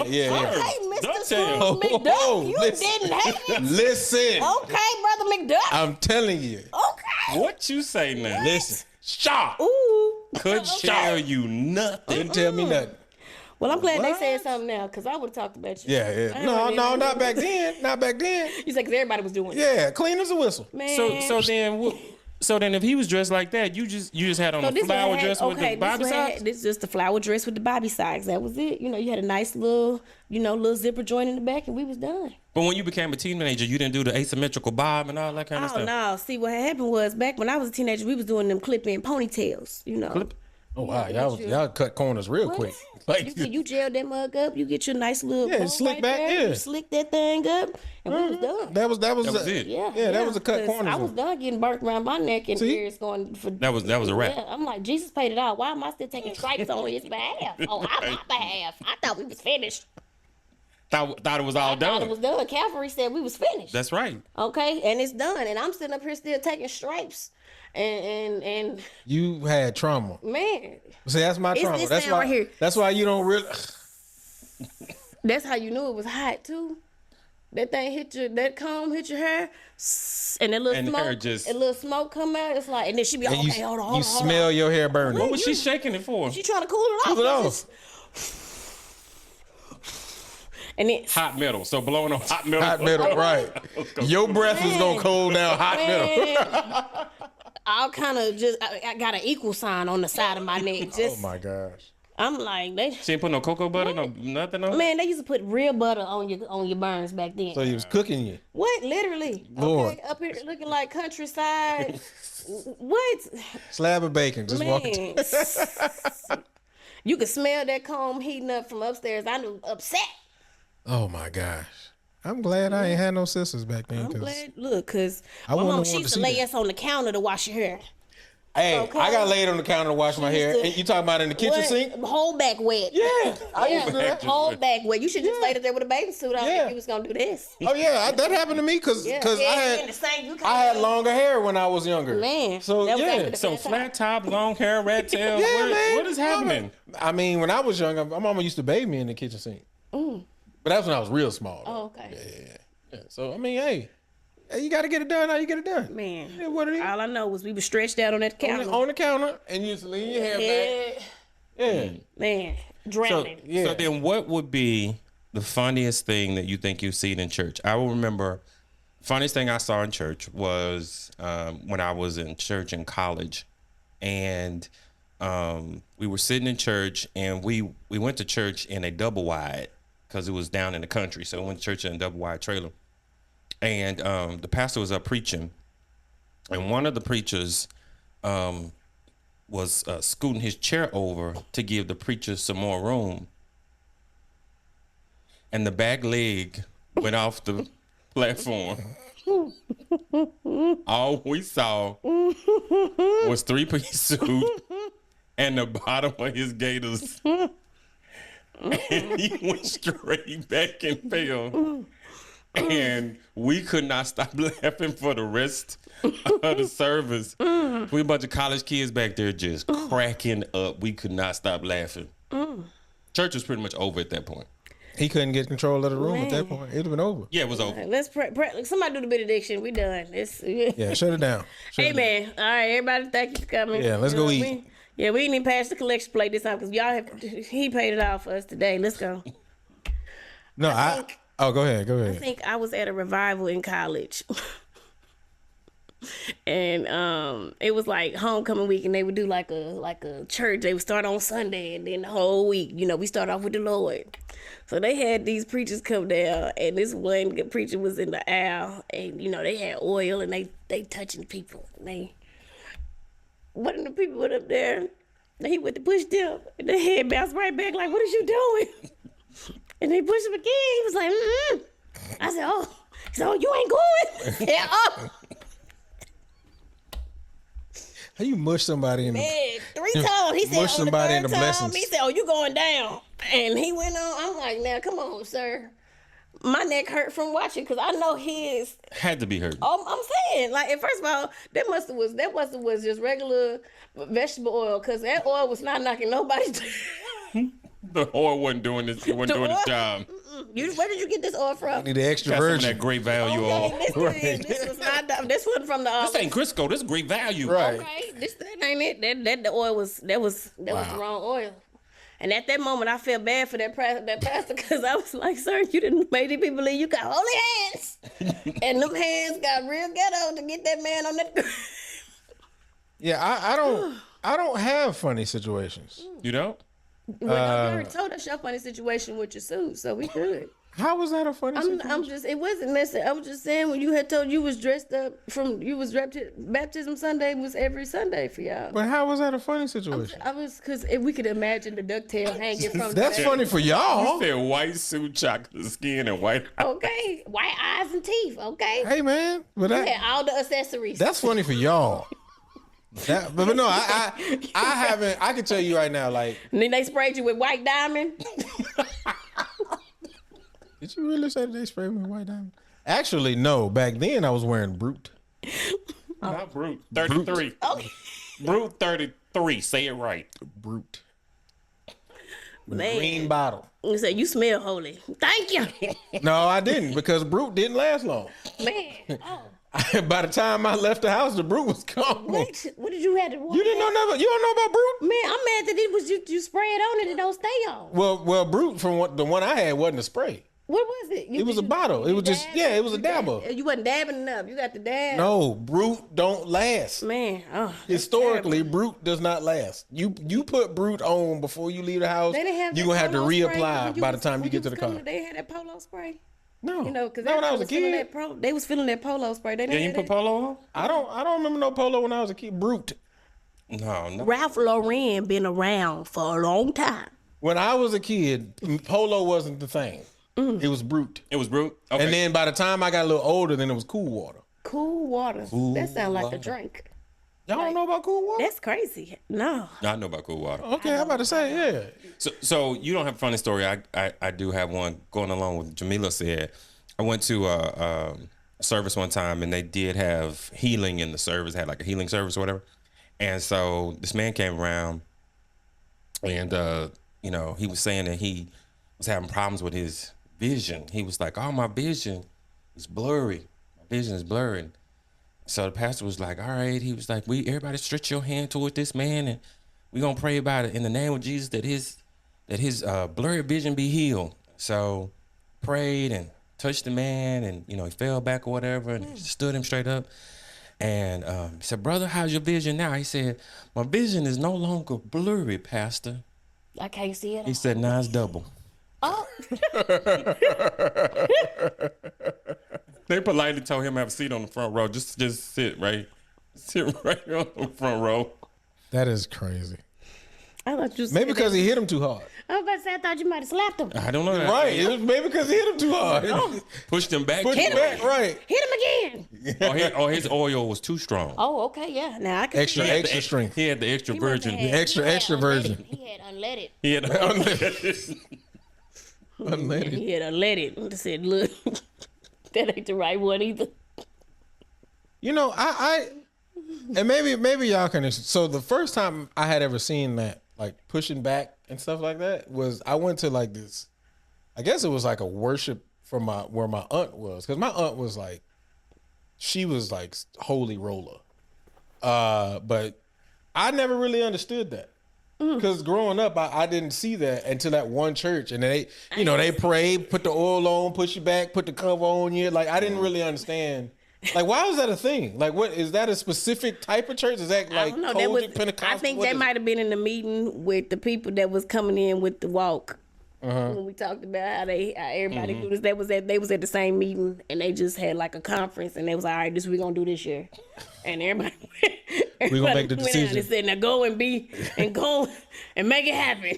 Yes. Okay, Mr. Duck Scrooge tail. McDuck, you didn't have it. Listen. Okay, Brother McDuck. I'm telling you. Okay. What you say now? Listen. Sharp. Ooh. Couldn't tell you nothing. Didn't tell me nothing. Well, I'm glad they said something now, because I would have talked about you. Yeah. No, not back then. Not back then. You said because everybody was doing it. Yeah, clean as a whistle. Man. So then So then, if he was dressed like that, you just had on a flower dress with the bobby socks. This is just the flower dress with the bobby socks. That was it. You had a nice little, little zipper joint in the back, and we was done. But when you became a teenager, you didn't do the asymmetrical bob and all that kind of stuff. Oh no! See, what happened was back when I was a teenager, we was doing them clip-in ponytails. Oh wow, y'all cut corners real quick. Like you gel that mug up, you get your nice little slick right back. there, Yeah, you slick that thing up, and we was done. That was it. Yeah, that was a cut 'cause corners. I was done getting burnt around my neck and ears going for. That was a wrap. Yeah, I'm like, Jesus paid it all. Why am I still taking stripes on his behalf? On my behalf. I thought we was finished. Thought it was all done. Thought it was done. Calvary said we was finished. That's right. Okay, and it's done, and I'm sitting up here still taking stripes, and You had trauma. man, See, that's my trauma. this That's sound why. right here. That's why you don't really. that's how you knew it was hot too. That thing that comb hit your hair, and that little And the smoke, hair just- a little smoke come out. It's like, and then she be And okay, you hold on, you hold smell on. your hair burning. What was she shaking it for? She trying to cool it off. Cool it off. And then Hot metal. So blowing on hot metal. Hot metal, right? Your breath is gonna cool down hot metal. I'll kind of I got an equal sign on the side of my neck. Oh my gosh. I'm like, She ain't put no cocoa butter, no nothing on. man, they used to put real butter on your burns back then. So he was cooking you. What? Literally. Lord. Okay, up here looking like countryside. What? Slab of bacon. Just walking. Man. You could smell that comb heating up from upstairs. I knew upset. Oh my gosh. I'm glad I ain't had no sisters back then. I'm glad. Look, because I my wouldn't mom, want she to used see to lay that. us on the counter to wash your hair. Hey, Okay. I got laid on the counter to wash my hair. used to- And you talking about in the kitchen What? sink? Whole back wet. Yeah, I used to do that. Whole back wet. You should just laid there with a bathing suit on Yeah. if you was gonna do this. Oh yeah, that happened to me because Yeah. I In the had sink, you I had kinda- longer hair when I was younger. Man, so that was yeah. after the So fat top. flat top, long hair, rat tail. Yeah, man. What is happening? I mean, when I was younger, my mama used to bathe me in the kitchen sink. But that's when I was real small. Though. Oh, okay. Yeah. So I mean, hey, you got to get it done. How you get it done? Man, Yeah, what it is? all I know was we were stretched out on that counter. On the counter, and you used to lean your hair back. Yeah. Man, So, drowning. Yeah. so then what would be the funniest thing that you think you've seen in church? I will remember funniest thing I saw in church was when I was in church in college, and we were sitting in church, and we went to church in a double wide because it was down in the country. So we went to church in a double wide trailer, and the pastor was up preaching, and one of the preachers was scooting his chair over to give the preacher some more room, and the back leg went off the platform. All we saw was 3-piece suit and the bottom of his gaiters. And he went straight back and fell. And we could not stop laughing for the rest of the service. We a bunch of college kids back there just cracking up. We could not stop laughing. Church was pretty much over at that point. He couldn't get control of the room at that point. It'd have been over. Yeah, it was over. Let's pray. Somebody do the benediction. We done. Yeah, shut it down. Shut it down. Amen. All right, everybody, thank you for coming. Yeah, let's go what eat. I mean? Yeah, we didn't even pass the collection plate this time because he paid it all for us today. Let's go. No, oh, go ahead. Go I ahead. think I was at a revival in college. And it was like homecoming week, and they would do like a church. They would start on Sunday, and then the whole week, we start off with the Lord. So they had these preachers come down, and this one good preacher was in the aisle, and they had oil, and they touching people. And one of the people went up there, and he went to push them, and the head bounced right back like, "What is you doing?" And they pushed him again. He was like, "Mm-mm." I said, "Oh." He said, "Oh, you ain't going?" Yeah. Oh. How you mush somebody in the... Man, 3 times. He said, Mush on somebody the into third time, blessings. he said, "Oh, you going down." And he went on. I'm like, "Now, come on, sir." My neck hurt from watching because I know his. Had to be hurt. I'm saying, like, and first of all, that must have was just regular vegetable oil because that oil was not knocking nobody's. The oil wasn't doing this. It wasn't doing its job. Where did you get this oil from? Need the extra Got some of virgin. that great value Okay, oil. this was not. This wasn't from the. This ain't Crisco. This is great value. Right. Okay, that ain't it. That the oil was that was the wrong oil. And at that moment, I felt bad for that pastor because I was like, "Sir, you didn't make these people believe you got holy hands, and them hands got real ghetto to get that man on that." Yeah, I don't have funny situations. You don't? Well, you already told us your funny situation with your suit, so we good. How was that a funny situation? I'm just, it wasn't messing. I was just saying when you had told you was dressed up baptism Sunday was every Sunday for y'all. But how was that a funny situation? I was, because we could imagine the ducktail hanging from That's the funny for y'all. You said white suit, chocolate skin, and white. Okay, white eyes and teeth. Okay, Hey man, but you had all the accessories. that's funny for y'all. But no, I haven't. I can tell you right now, like, And then they sprayed you with white diamond. did you really say that they sprayed me with white diamond? Actually, no. Back then, I was wearing Brute. Not Brute. 33. Okay. Brute 33. Say it right. Brute. With a Man. green bottle. You said you smell holy. Thank you, No, I didn't, because Brute didn't last long. man. Oh, By the time I left the house, the Brute was gone. what did you have to? You didn't know nothing. You don't know about Brute? Man, I'm mad that it was you spray it on and it don't stay on. Well, Brute from the one I had wasn't a spray. What was it? It was a bottle. It was just it was a dabber. You wasn't dabbing enough. You got the dab. No, Brute don't last. Man, oh, that's Historically, terrible. Brute does not last. You put Brute on before you leave the house. They didn't have You're that gonna have to polo spray reapply when by the was- time you when get to the was car. coming, They had that polo spray. No, You know, because not when I was a kid. They was feeling that polo spray. They Yeah, didn't you have put that. polo on? I don't remember no polo when I was a kid. Brute. No. Ralph Lauren been around for a long time. When I was a kid, polo wasn't the thing. It was Brute. It was Brute? Okay. And then by the time I got a little older, then it was Cool Water. Cool water. That sounds like a drink. Y'all don't know about Cool Water? That's crazy. No. I know about cool water. Okay, I'm about to say, yeah. So you don't have a funny story. I do have one going along with what Jamila said. I went to a service one time and they did have healing in the service, had like a healing service or whatever. And so this man came around and, he was saying that he was having problems with his vision. He was like, oh, my vision is blurry. My vision is blurry. So the pastor was like, all right. He was like, everybody stretch your hand toward this man and we're going to pray about it in the name of Jesus that his blurry vision be healed. So prayed and touched the man and, he fell back or whatever and stood him straight up. And he said, brother, how's your vision now? He said, my vision is no longer blurry, pastor. I can't see it. He said, nah, it's double. Oh. They politely told him to have a seat on the front row. Just sit right on the front row. That is crazy. I thought you said Maybe because he hit him too hard. I was about to say, I thought you might have slapped him. I don't know that. Right. It was maybe because he hit him too hard. Pushed him back. Put him back, right. Hit him again. His oil was too strong. Oh, okay, yeah. Now I can Extra, see that. extra strength. He had the extra He must virgin. have had- extra he had extra unleaded. version. He had unleaded. He had Unleaded. He had unleaded. I said, look, that ain't the right one either. I and maybe y'all can. So the first time I had ever seen that, like pushing back and stuff like that, was I went to like this. I guess it was like a worship from where my aunt was, because my aunt was like, she was like holy roller, but I never really understood that. Because growing up, I didn't see that until that one church, and they prayed, put the oil on, push you back, put the cover on you. Like I didn't really understand. Like, why was that a thing? Like, what is that a specific type of church? Is that like I don't know. Kojic, Pentecostal? I think they might have been in the meeting with the people that was coming in with the walk. When we talked about how everybody do this, they was at the same meeting and they just had like a conference and they was like, all right, this we gonna do this year, and everybody We gonna make the went out decision. and said, now go and make it happen.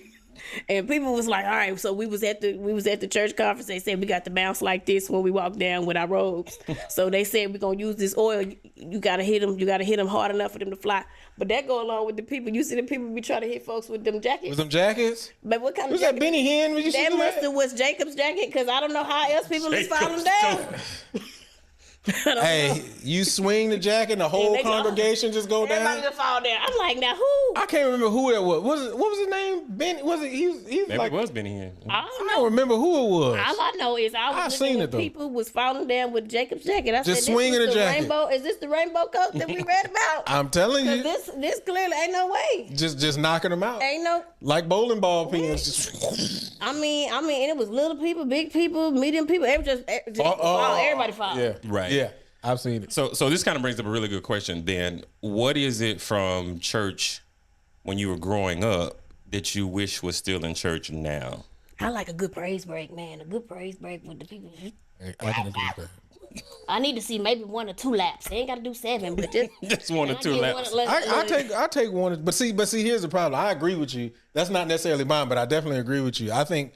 And people was like, all right, so we was at the church conference. They said we got to bounce like this when we walk down with our robes. So they said we're gonna use this oil. You gotta hit them hard enough for them to fly. But that go along with the people. You see the people be trying to hit folks with them jackets. With them jackets? But what kind of Was jacket? that Benny Hinn? Was you see That must that? have was Jacob's jacket, because I don't know how else people is falling down. I don't know. Hey, you swing the jacket and the whole they go- congregation just go Everybody down? just fall down. I'm like, now who? I can't remember who that was. What was his name? Ben? Was it? He's Maybe like. it was Benny Hinn. I don't I don't know. remember who it was. All I know is I I was seen looking it, at though. people was falling down with Jacob's jacket. I Just said, swinging this the was jacket. Rainbow. Is this the rainbow coat that we read about? I'm telling you, This clearly ain't no way. just knocking them out Ain't no. like bowling ball pins. Just, I mean, and it was little people, big people, medium people. Everybody fall. Everybody fall. yeah, Right. Yeah, I've seen it. So this kind of brings up a really good question. Then, what is it from church when you were growing up that you wish was still in church now? I like a good praise break, man. A good praise break with the people. I can agree with that. I need to see maybe 1 or 2 laps. They ain't got to do 7, but just 1 or 2 laps. I take one, but see, here's the problem. I agree with you. That's not necessarily mine, but I definitely agree with you. I think,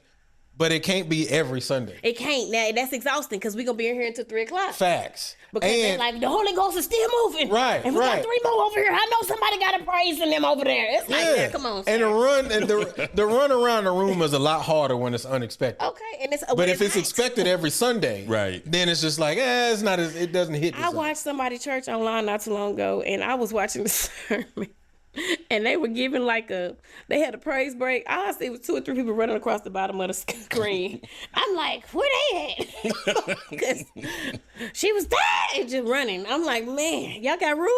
but it can't be every Sunday. It can't. Now that's exhausting because we're gonna be in here until 3 o'clock. Facts. Because they're like, the Holy Ghost is still moving. Right, and we got 3 more over here. I know somebody got a praise in them over there. It's like, yeah, come on. And the run around the room is a lot harder when it's unexpected. Okay, and but if it's expected every Sunday, right, then it's just like, it's not as, it doesn't hit. I watched somebody church online not too long ago, and I was watching the sermon. And they were giving they had a praise break. All I see was 2 or 3 people running across the bottom of the screen. I'm like, where they at? Because she was there just running. I'm like, man, y'all got room?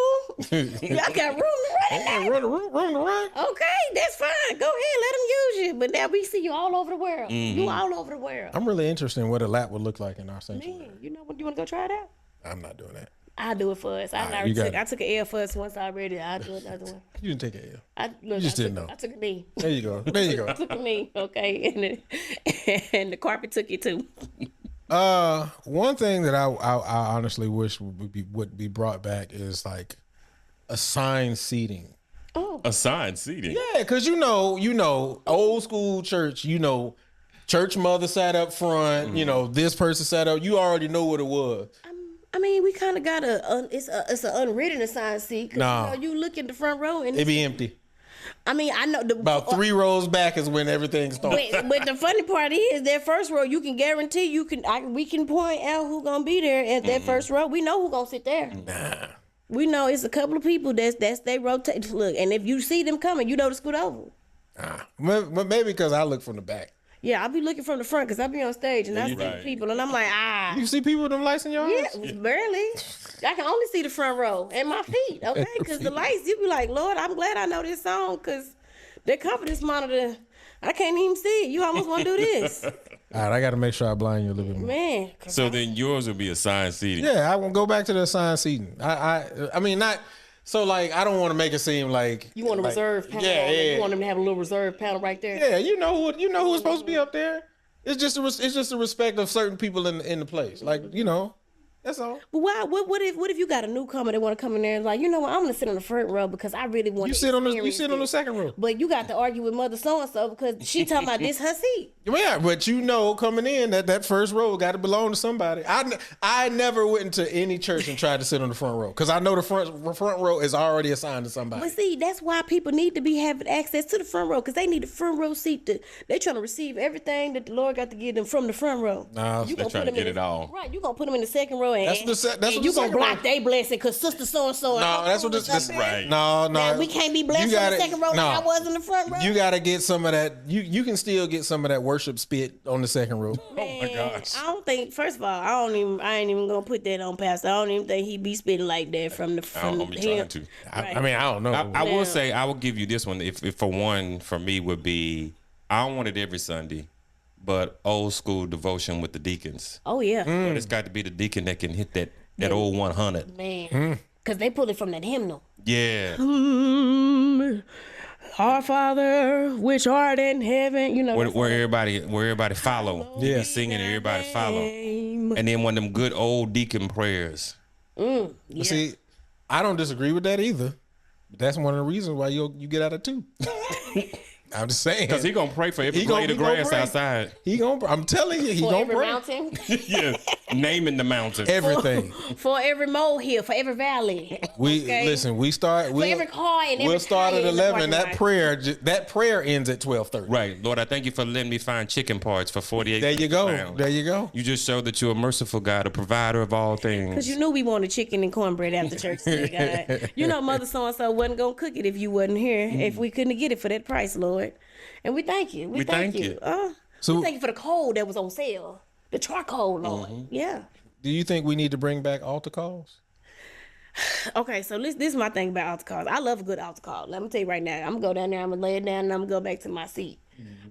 Y'all got room to run in there? Room to run. Okay, that's fine. Go ahead, let them use you. But now we see you all over the world. You all over the world. I'm really interested in what a lap would look like in our sanctuary. Man, you know what? You want to go try it out? I'm not doing that. I'll do it for us. I took an L for us once already. I'll do another one. You didn't take an L. You just didn't know. I took a knee. There you go. I took a knee, okay. And the carpet took it too. One thing that I honestly wish would be brought back is like assigned seating. Oh. Assigned seating? Yeah, because you know, old school church, church mother sat up front, this person sat up. You already know what it was. I mean, we kind of got it's an unwritten assigned seat. No. You look in the front row and it be empty. I mean, I know about 3 rows back is when everything starts. But the funny part is that first row, you can guarantee we can point out who's gonna be there at that first row. We know who's gonna sit there. Nah. We know it's a couple of people that's they rotate. Look, and if you see them coming, you know to scoot over. Maybe because I look from the back. Yeah, I'll be looking from the front because I'll be on stage and I see people and I'm like, You see people with them lights in your eyes? Yeah, barely. I can only see the front row and my feet, okay? Because the lights, you be like, Lord, I'm glad I know this song because the confidence monitor, I can't even see it. You almost want to do this. All right, I got to make sure I blind you a little bit more. Man. So then yours would be assigned seating. Yeah, I will go back to the assigned seating. I mean, not... So, I don't want to make it seem like... You want a reserve panel. Yeah. You want them to have a little reserve panel right there. Yeah, you know who's supposed to be up there. It's just the respect of certain people in the place. That's all. But why? What if you got a newcomer that want to come in there and like, you know what? I'm gonna sit on the front row because I really want. You sit on the second row. But you got to argue with Mother so and so because she talking about this her seat. Yeah, but coming in that first row got to belong to somebody. I never went into any church and tried to sit on the front row because I know the front row is already assigned to somebody. But see, that's why people need to be having access to the front row because they need the front row seat. They trying to receive everything that the Lord got to give them from the front row. Nah, they trying to get it all. Right, you gonna put them in the second row. That's what you gonna block their blessing because sister so and so. No, that's what this right. No, we can't be blessed in the second row. Like I was in the front row. You gotta get some of that. You can still get some of that worship spit on the second row. Man, oh my gosh! I don't think. First of all, I ain't even gonna put that on Pastor. I don't even think he be spitting like that from the. I don't be trying to. Right. I mean, I don't know. I will say I will give you this one. If for one for me would be I don't want it every Sunday. But old school devotion with the deacons. Oh yeah. But it's got to be the deacon that can hit that old 100. Man, because they pull it from that hymnal. Yeah. Our Father, which art in heaven, where everybody follow. Yeah, singing and everybody follow. And then one of them good old deacon prayers. Yeah. See, I don't disagree with that either. But that's one of the reasons why you get out of 2. I'm just saying. Because he going to pray for every blade of grass outside. I'm telling you, he going to pray. Mountain? Yeah, naming the mountain. Everything. For every molehill, for every valley. Listen, for every car and every we'll start at 11. That prayer ends at 12:30. Right. Lord, I thank you for letting me find chicken parts for 48. There you go. pounds. There you go. You just showed that you're a merciful God, a provider of all things. Because you knew we wanted chicken and cornbread after church today, God. Mother so-and-so wasn't going to cook it if you wasn't here, if we couldn't get it for that price, Lord. And we thank you. We thank you. We thank you for the coal that was on sale. The charcoal, Lord. Yeah. Do you think we need to bring back altar calls? Okay, so this is my thing about altar calls. I love a good altar call. Let me tell you right now. I'm going to go down there, I'm going to lay it down, and I'm going to go back to my seat.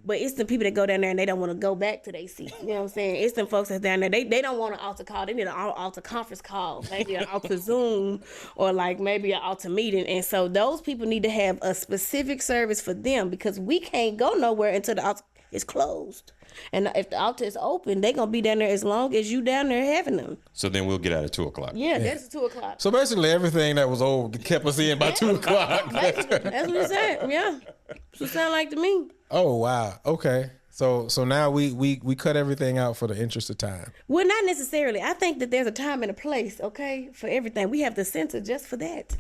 But it's the people that go down there and they don't want to go back to their seat. You know what I'm saying? It's them folks that's down there. They don't want an altar call. They need an altar conference call, maybe an altar Zoom, or like maybe an altar meeting. And so those people need to have a specific service for them, because we can't go nowhere until the altar is closed. And if the altar is open, they gonna be down there as long as you down there having them. So then we'll get out at 2:00. Yeah, that's 2:00. So basically, everything that was old kept us in by 2:00. That's what it said. Yeah, that's what it sound like to me. Oh wow. Okay. So now we cut everything out for the interest of time. Well, not necessarily. I think that there's a time and a place, okay, for everything. We have the center just for that.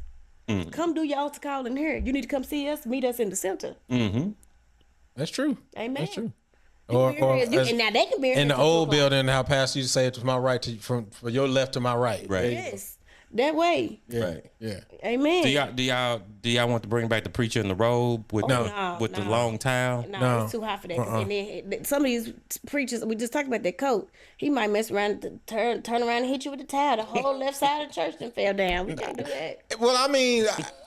Come do your altar call in here. You need to come see us, meet us in the center. Mm-hmm. That's true. Amen. That's true. And now they can be in the old building, how Pastor used to say it was my right from your left to my right. Right. Yes, that way. Yeah. Right. Yeah. Amen. Do y'all want to bring back the preacher in the robe with the long towel? No, it's too hot for that. And then some of these preachers, we just talked about that coat. He might mess around, turn around and hit you with the towel. The whole left side of the church then fell down. We can't do that. Well, I mean,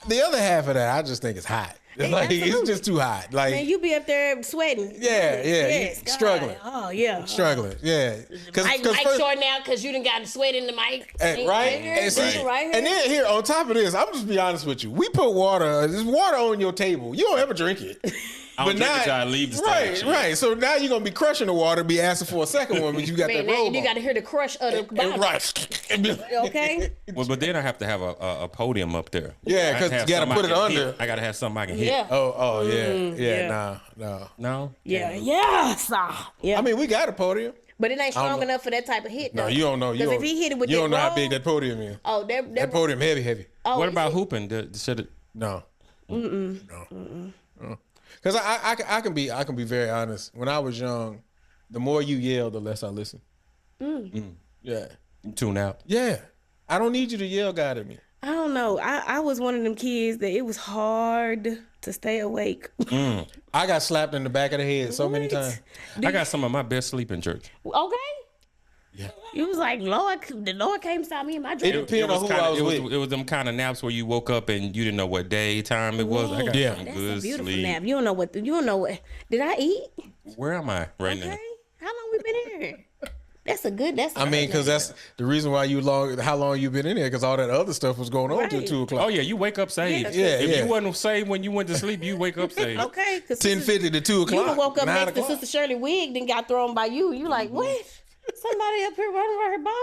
the other half of that, I just think it's hot. It's just too hot. Like, man, you be up there sweating. Yeah, Yes, struggling. Oh yeah, struggling. Yeah, mic short now because you done got sweat in the mic. Right, and then here on top of this, I'm just be honest with you. We put there's water on your table. You don't ever drink it. I don't drink it till I leave the stage. Right. So now you're gonna be crushing the water, be asking for a second one, but you got that robe. You got to hear the crush of the bottle. Right. Okay. Well, but then I have to have a podium up there. Yeah, because you got to put it under. I got to have something I can hit. Yeah. Oh yeah. Yeah. No. Yeah. Yes. Yeah. I mean, we got a podium. But it ain't strong enough for that type of hit, though. No, you don't know. Because if he hit it with you that don't know how roll- big that podium is. Oh, that podium heavy. Oh, What about hooping? Should it? No. No. Because I can be very honest. When I was young, the more you yell, the less I listen. Yeah. You tune out. Yeah. I don't need you to yell God at me. I don't know. I was one of them kids that it was hard to stay awake. I got slapped in the back of the head so many times. I got some of my best sleep in church. Okay. Yeah. You was like, the Lord came stop me in my dream. It depends on who I was with. It was them kind of naps where you woke up and you didn't know what day time it was. I got some That's good a beautiful sleep. nap. You don't know what. Did I eat? Where am I right now? Okay. How long we been here? That's a good. I mean, because that's the reason why how long you been in here, because all that other stuff was going on till 2 o'clock. Oh yeah, you wake up saved. Yeah, if yeah. you wasn't saved when you went to sleep, you wake up saved. Okay. 10:50 to 2 o'clock. You woke up 9 next o'clock. to Sister Shirley wig, then got thrown by you. You like, what? Somebody up here running around her bald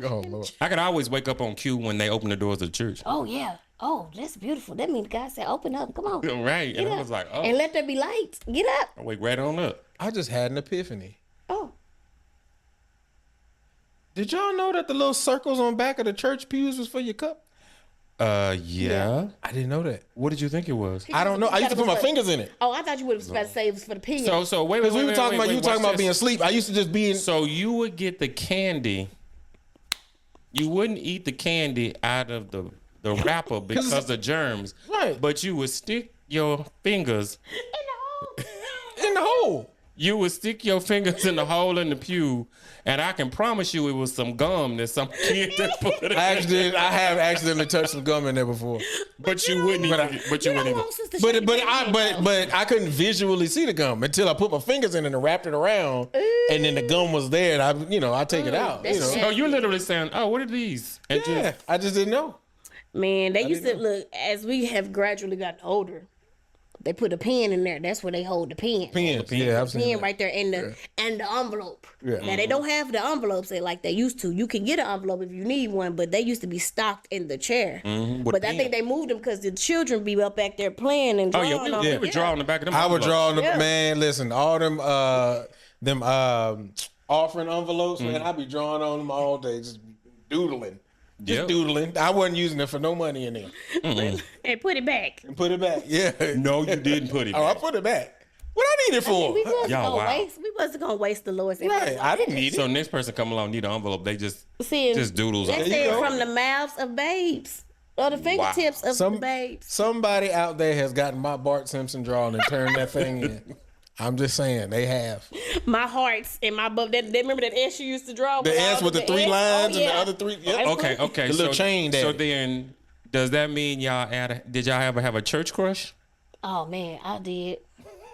headed? Oh Lord. I could always wake up on cue when they open the doors of the church. Oh yeah. Oh, that's beautiful. That means God said, open up. Come on. Right, Get and up. I was like, oh, And let there be lights. Get up. I wake right on up. I just had an epiphany. Oh. Did y'all know that the little circles on back of the church pews was for your cup? Yeah. I didn't know that. What did you think it was? I don't know. I used to put my fingers in it. Oh, I thought you would have about to say it was for the pin. So wait, Because we were talking about you were talking about being asleep. I used to just be in. So you would get the candy. You wouldn't eat the candy out of the wrapper because of germs. Right. But you would stick your fingers in the hole. You would stick your fingers in the hole in the pew, and I can promise you it was some gum that some kid had put in. I have accidentally touched some gum in there before. But you wouldn't eat it. But you wouldn't eat it. But I couldn't visually see the gum until I put my fingers in it and wrapped it around, and then the gum was there, and I take it out. So you're literally saying, "Oh, what are these?" And Yeah, I just didn't know. Man, they used to look, as we have gradually gotten older, they put a pen in there. That's where they hold the pen. Pens, yeah, I've seen Pen that. right there and the envelope. Yeah. Now they don't have the envelopes like they used to. You can get an envelope if you need one, but they used to be stocked in the chair. But I think they moved them because the children be up back there playing and Oh drawing. yeah, we would draw on the back of them. I would draw on the Yeah. man. Listen, all them offering envelopes, man. I'd be drawing on them all day, just doodling. Just doodling. I wasn't using it for no money in there. And put it back. And put it back. Yeah. No, you didn't put it. Oh, I put it back. What I need it for? We wasn't Y'all, gonna wow. waste. We wasn't gonna waste the Lord's Right. envelope. I didn't need So it. next person come along need an envelope. They just See, doodles on They it. There you said go. from the mouths of babes. Or the fingertips of the babes. Somebody out there has gotten my Bart Simpson drawing and turned that thing in. I'm just saying, they have. My hearts and my butt. They remember that S you used to draw? The S with the three S? lines Oh, and the yeah. other three. Yep. Okay. The little chain So daddy. then, does that mean did y'all ever have a church crush? Oh man, I did.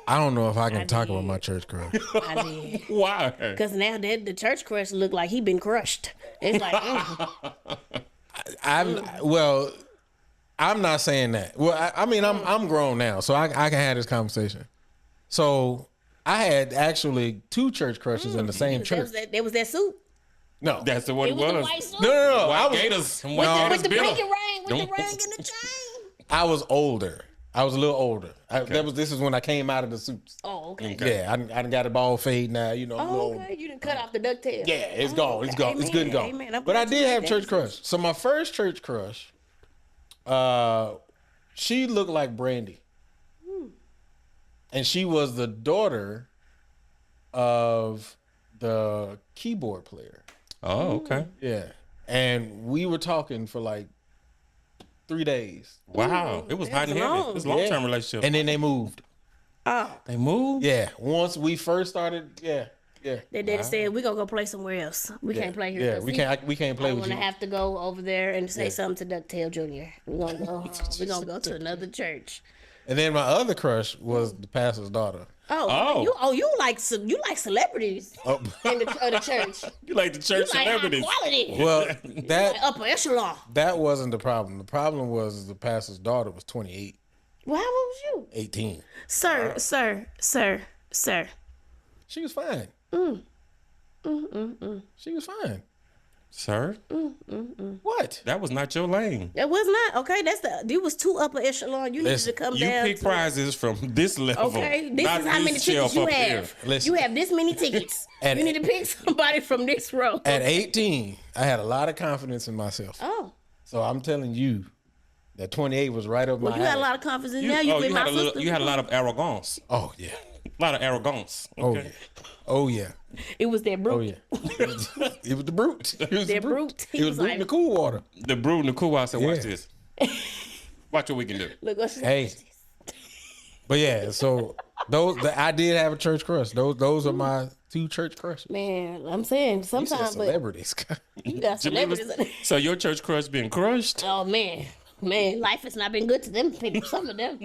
I don't know if I can talk about my church crush. I did. Why? Because now that the church crush look like he been crushed. It's like, I'm not saying that. Well, I mean, I'm grown now, so I can have this conversation. So I had actually 2 church crushes in the same church. There was that suit. No, That's the one It it was the was. white suit. no. White I was, Gators. With the bitter. pinky ring, with the Don't- ring and the chain. I was older. I was a little older. This is when I came out of the suits. Oh, okay. Yeah, I done got a ball fade now. You know. a Oh, little- okay. You didn't cut off the ducktail. Yeah, it's gone. It's gone. It's good and gone. Amen. I'm But I glad you did said have that. church crush. So my first church crush, she looked like Brandy, and she was the daughter of the keyboard player. Oh, okay. Yeah, and we were talking for like 3 days, Wow. It was hot and long. heavy. It's a long-term relationship. and then they moved. Oh, they moved? Yeah, once we first started. Yeah. their daddy said, we're going to go play somewhere else. We can't play here. Yeah, 'cause we he- can't play I'm with gonna you. have to go over there and say something to Ducktail Jr. We're gonna go. We're gonna go to another church. And then my other crush was the pastor's daughter. You like celebrities in the church. You like the church You like high celebrities. quality, Well, that upper echelon. that wasn't the problem. The problem was the pastor's daughter was 28, Well, how old was you, 18. sir? She was fine. She was fine. Sir, What? that was not your lane. That was not okay. You was too upper echelon. You needed Listen, to come You down. pick prizes from this level. Okay, this not is how this many shelf tickets you up here. have. Listen. You have this many tickets. And- You need to pick somebody from this row. At 18, I had a lot of confidence in myself. Oh, So I'm telling you that 28 was right up well, my you had a alley. lot of confidence. You, Now you with you my had a sister. you had a lot of arrogance. Oh, yeah. A lot of arrogance. Oh, Okay. yeah. Oh, yeah. It was that brute. Oh, yeah. It was the brute. It was the That brute. It was brute in the cool water. The brew and the cool. I said, watch Yeah. this. Watch what we can do. Look what she Hey. But yeah, so I did have a church crush. Those are my 2 church crushes. Man, I'm saying You said sometimes, but celebrities. you got celebrities. So your church crush been crushed? Oh man, life has not been good to them people. Some of them,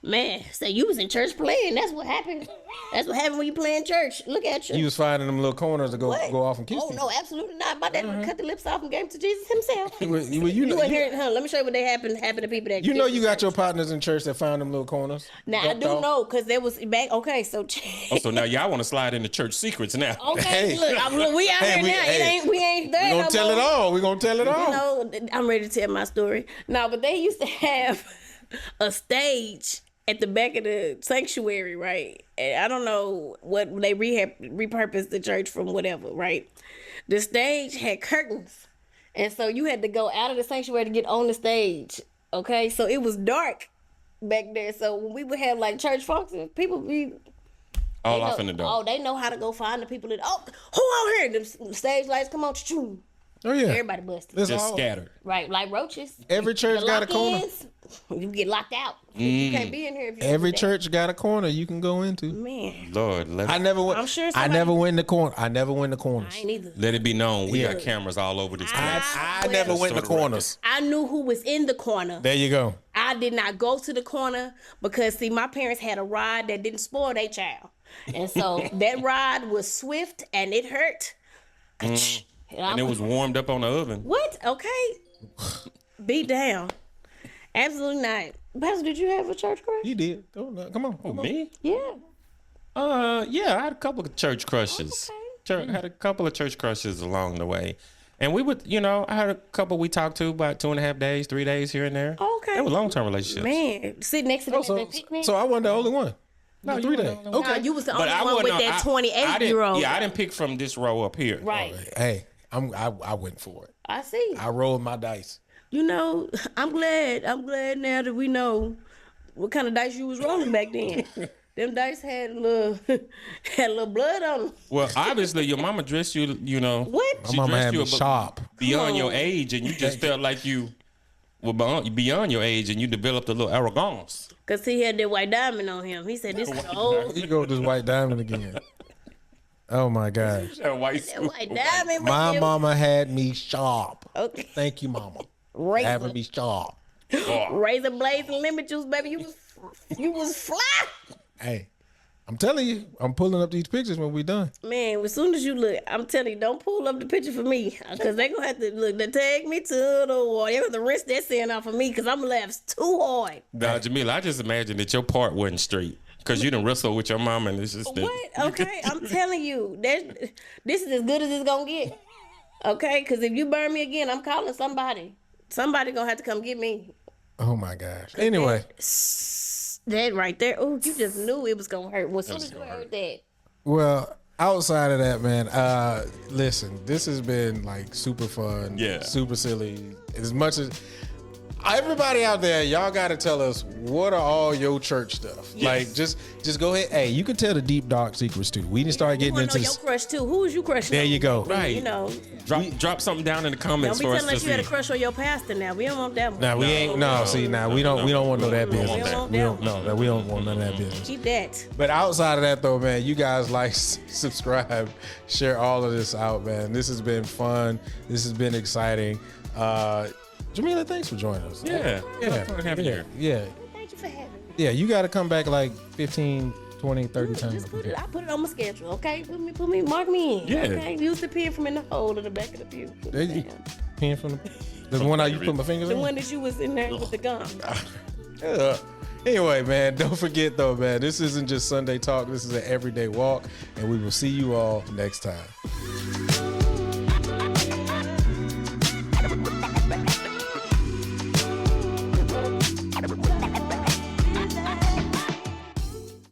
man. So you was in church playing. That's what happened. That's what happened when you play in church. Look at you. You was finding them little corners to go off and kiss Oh people. no, absolutely not. My dad cut the lips off and gave them to Jesus himself. Well, you You know, wasn't hearing, let me show you what they happen to people that. you know you got your partners in church that found them little corners. Now I ducked do off. know because there was back. Okay, so Oh, so now y'all want to slide into church secrets now. okay, Hey. look, we out Hey, here now. We ain't there. We no gonna tell more. it all. We gonna tell it all. You know, I'm ready to tell my story. No, but they used to have a stage at the back of the sanctuary, right? And I don't know what they repurposed the church from, whatever, right? The stage had curtains, and so you had to go out of the sanctuary to get on the stage. Okay, so it was dark back there. So when we would have like church functions, people be All they off know- in the Oh, dark. they know how to go find the people that. Oh, who out here? The stage lights come on. Choo. Oh yeah. Everybody busted. It's Just all- scattered. Right, like roaches. Every church The got a corner. lock-ins, you get locked out. You can't be in here if you Every do that. church got a corner you can go into. Man, Lord, I never went. I'm sure I somebody- never went in the corner. I never went in the corners. I ain't either. let it be known we Yeah. got cameras all over this place. I never went in the corners. I knew who was in the corner. There you go. I did not go to the corner because, see, my parents had a ride that didn't spoil their child. And so that ride was swift and it hurt. And it was warmed up on the oven. What? Okay. Beat down. Absolutely not. Pastor, did you have a church crush? You did. Oh, no, come on. Oh, Come on. me? Yeah. Yeah, I had a couple of church crushes. Had a couple of church crushes along the way. And we would, I had a couple we talked to about 2.5 days, 3 days here and there. Okay. They were long-term relationships. Man, sit next to them Oh, at so, that picnic. so I wasn't the only one. No, you 3 weren't days. the only Okay. No, you was the But only I one wasn't. with that I didn't- 28-year-old. Yeah, I didn't pick from this row up here. Right. Hey, I went for it. I see. I rolled my dice. You know, I'm glad now that we know what kind of dice you was rolling back then. Them dice had a little blood on them. Well, obviously, your mama dressed you. What? My She mama dressed had you me ab- sharp. beyond your age, and you just felt like you were beyond your age, and you developed a little arrogance. Because he had that white diamond on him. He said, this is old. You go with this white diamond again. Oh my gosh. That white That white diamond. My was mama had me sharp. Okay. Thank you, mama. Razor, Having me sharp. razor blades and lemon juice, baby. You was fly. Hey, I'm telling you, I'm pulling up these pictures when we done. Man, as soon as you look, I'm telling you, don't pull up the picture for me. Because they going to have to look, they take me to the wall. They have to rinse that sand off of me because I'm going to laugh too hard. Nah, Jamila, I just imagine that your part wasn't straight. Because you done wrestle with your mom and it's just... What? Okay, I'm telling you, this is as good as it's going to get. Okay, because if you burn me again, I'm calling somebody. Somebody going to have to come get me. Oh, my gosh. Anyway. That right there. Oh, you just knew it was going to hurt. Well, as soon as you heard that. Well, outside of that, man, listen, this has been like super fun, super silly. As much as everybody out there, y'all got to tell us what are all your church stuff. Yes. Like, just go ahead. Hey, you can tell the deep dark secrets too. We didn't start getting into your crush too. Who is you crushing? There you go. Right. You know, drop something down in the comments for us to see. Don't be telling us you had a crush on your pastor. Now we don't want that one. Now we ain't. No, see, now we don't want no that business. We don't want none of that business. Keep that. But outside of that, though, man, you guys like, subscribe, share all of this out, man. This has been fun. This has been exciting. Jamila, thanks for joining us. Yeah. Fun having you here. Yeah. Thank you for having me. Yeah, you got to come back like 15, 20, 30 times. Just I put it on my schedule, okay? Mark me in. Yeah. Okay? Use the pen from in the hole in the back of the pew. There you pen from the one I you put my fingers the in? one that you was in there with the gum. Anyway, man, don't forget though, man, this isn't just Sunday talk. This is an everyday walk, and we will see you all next time.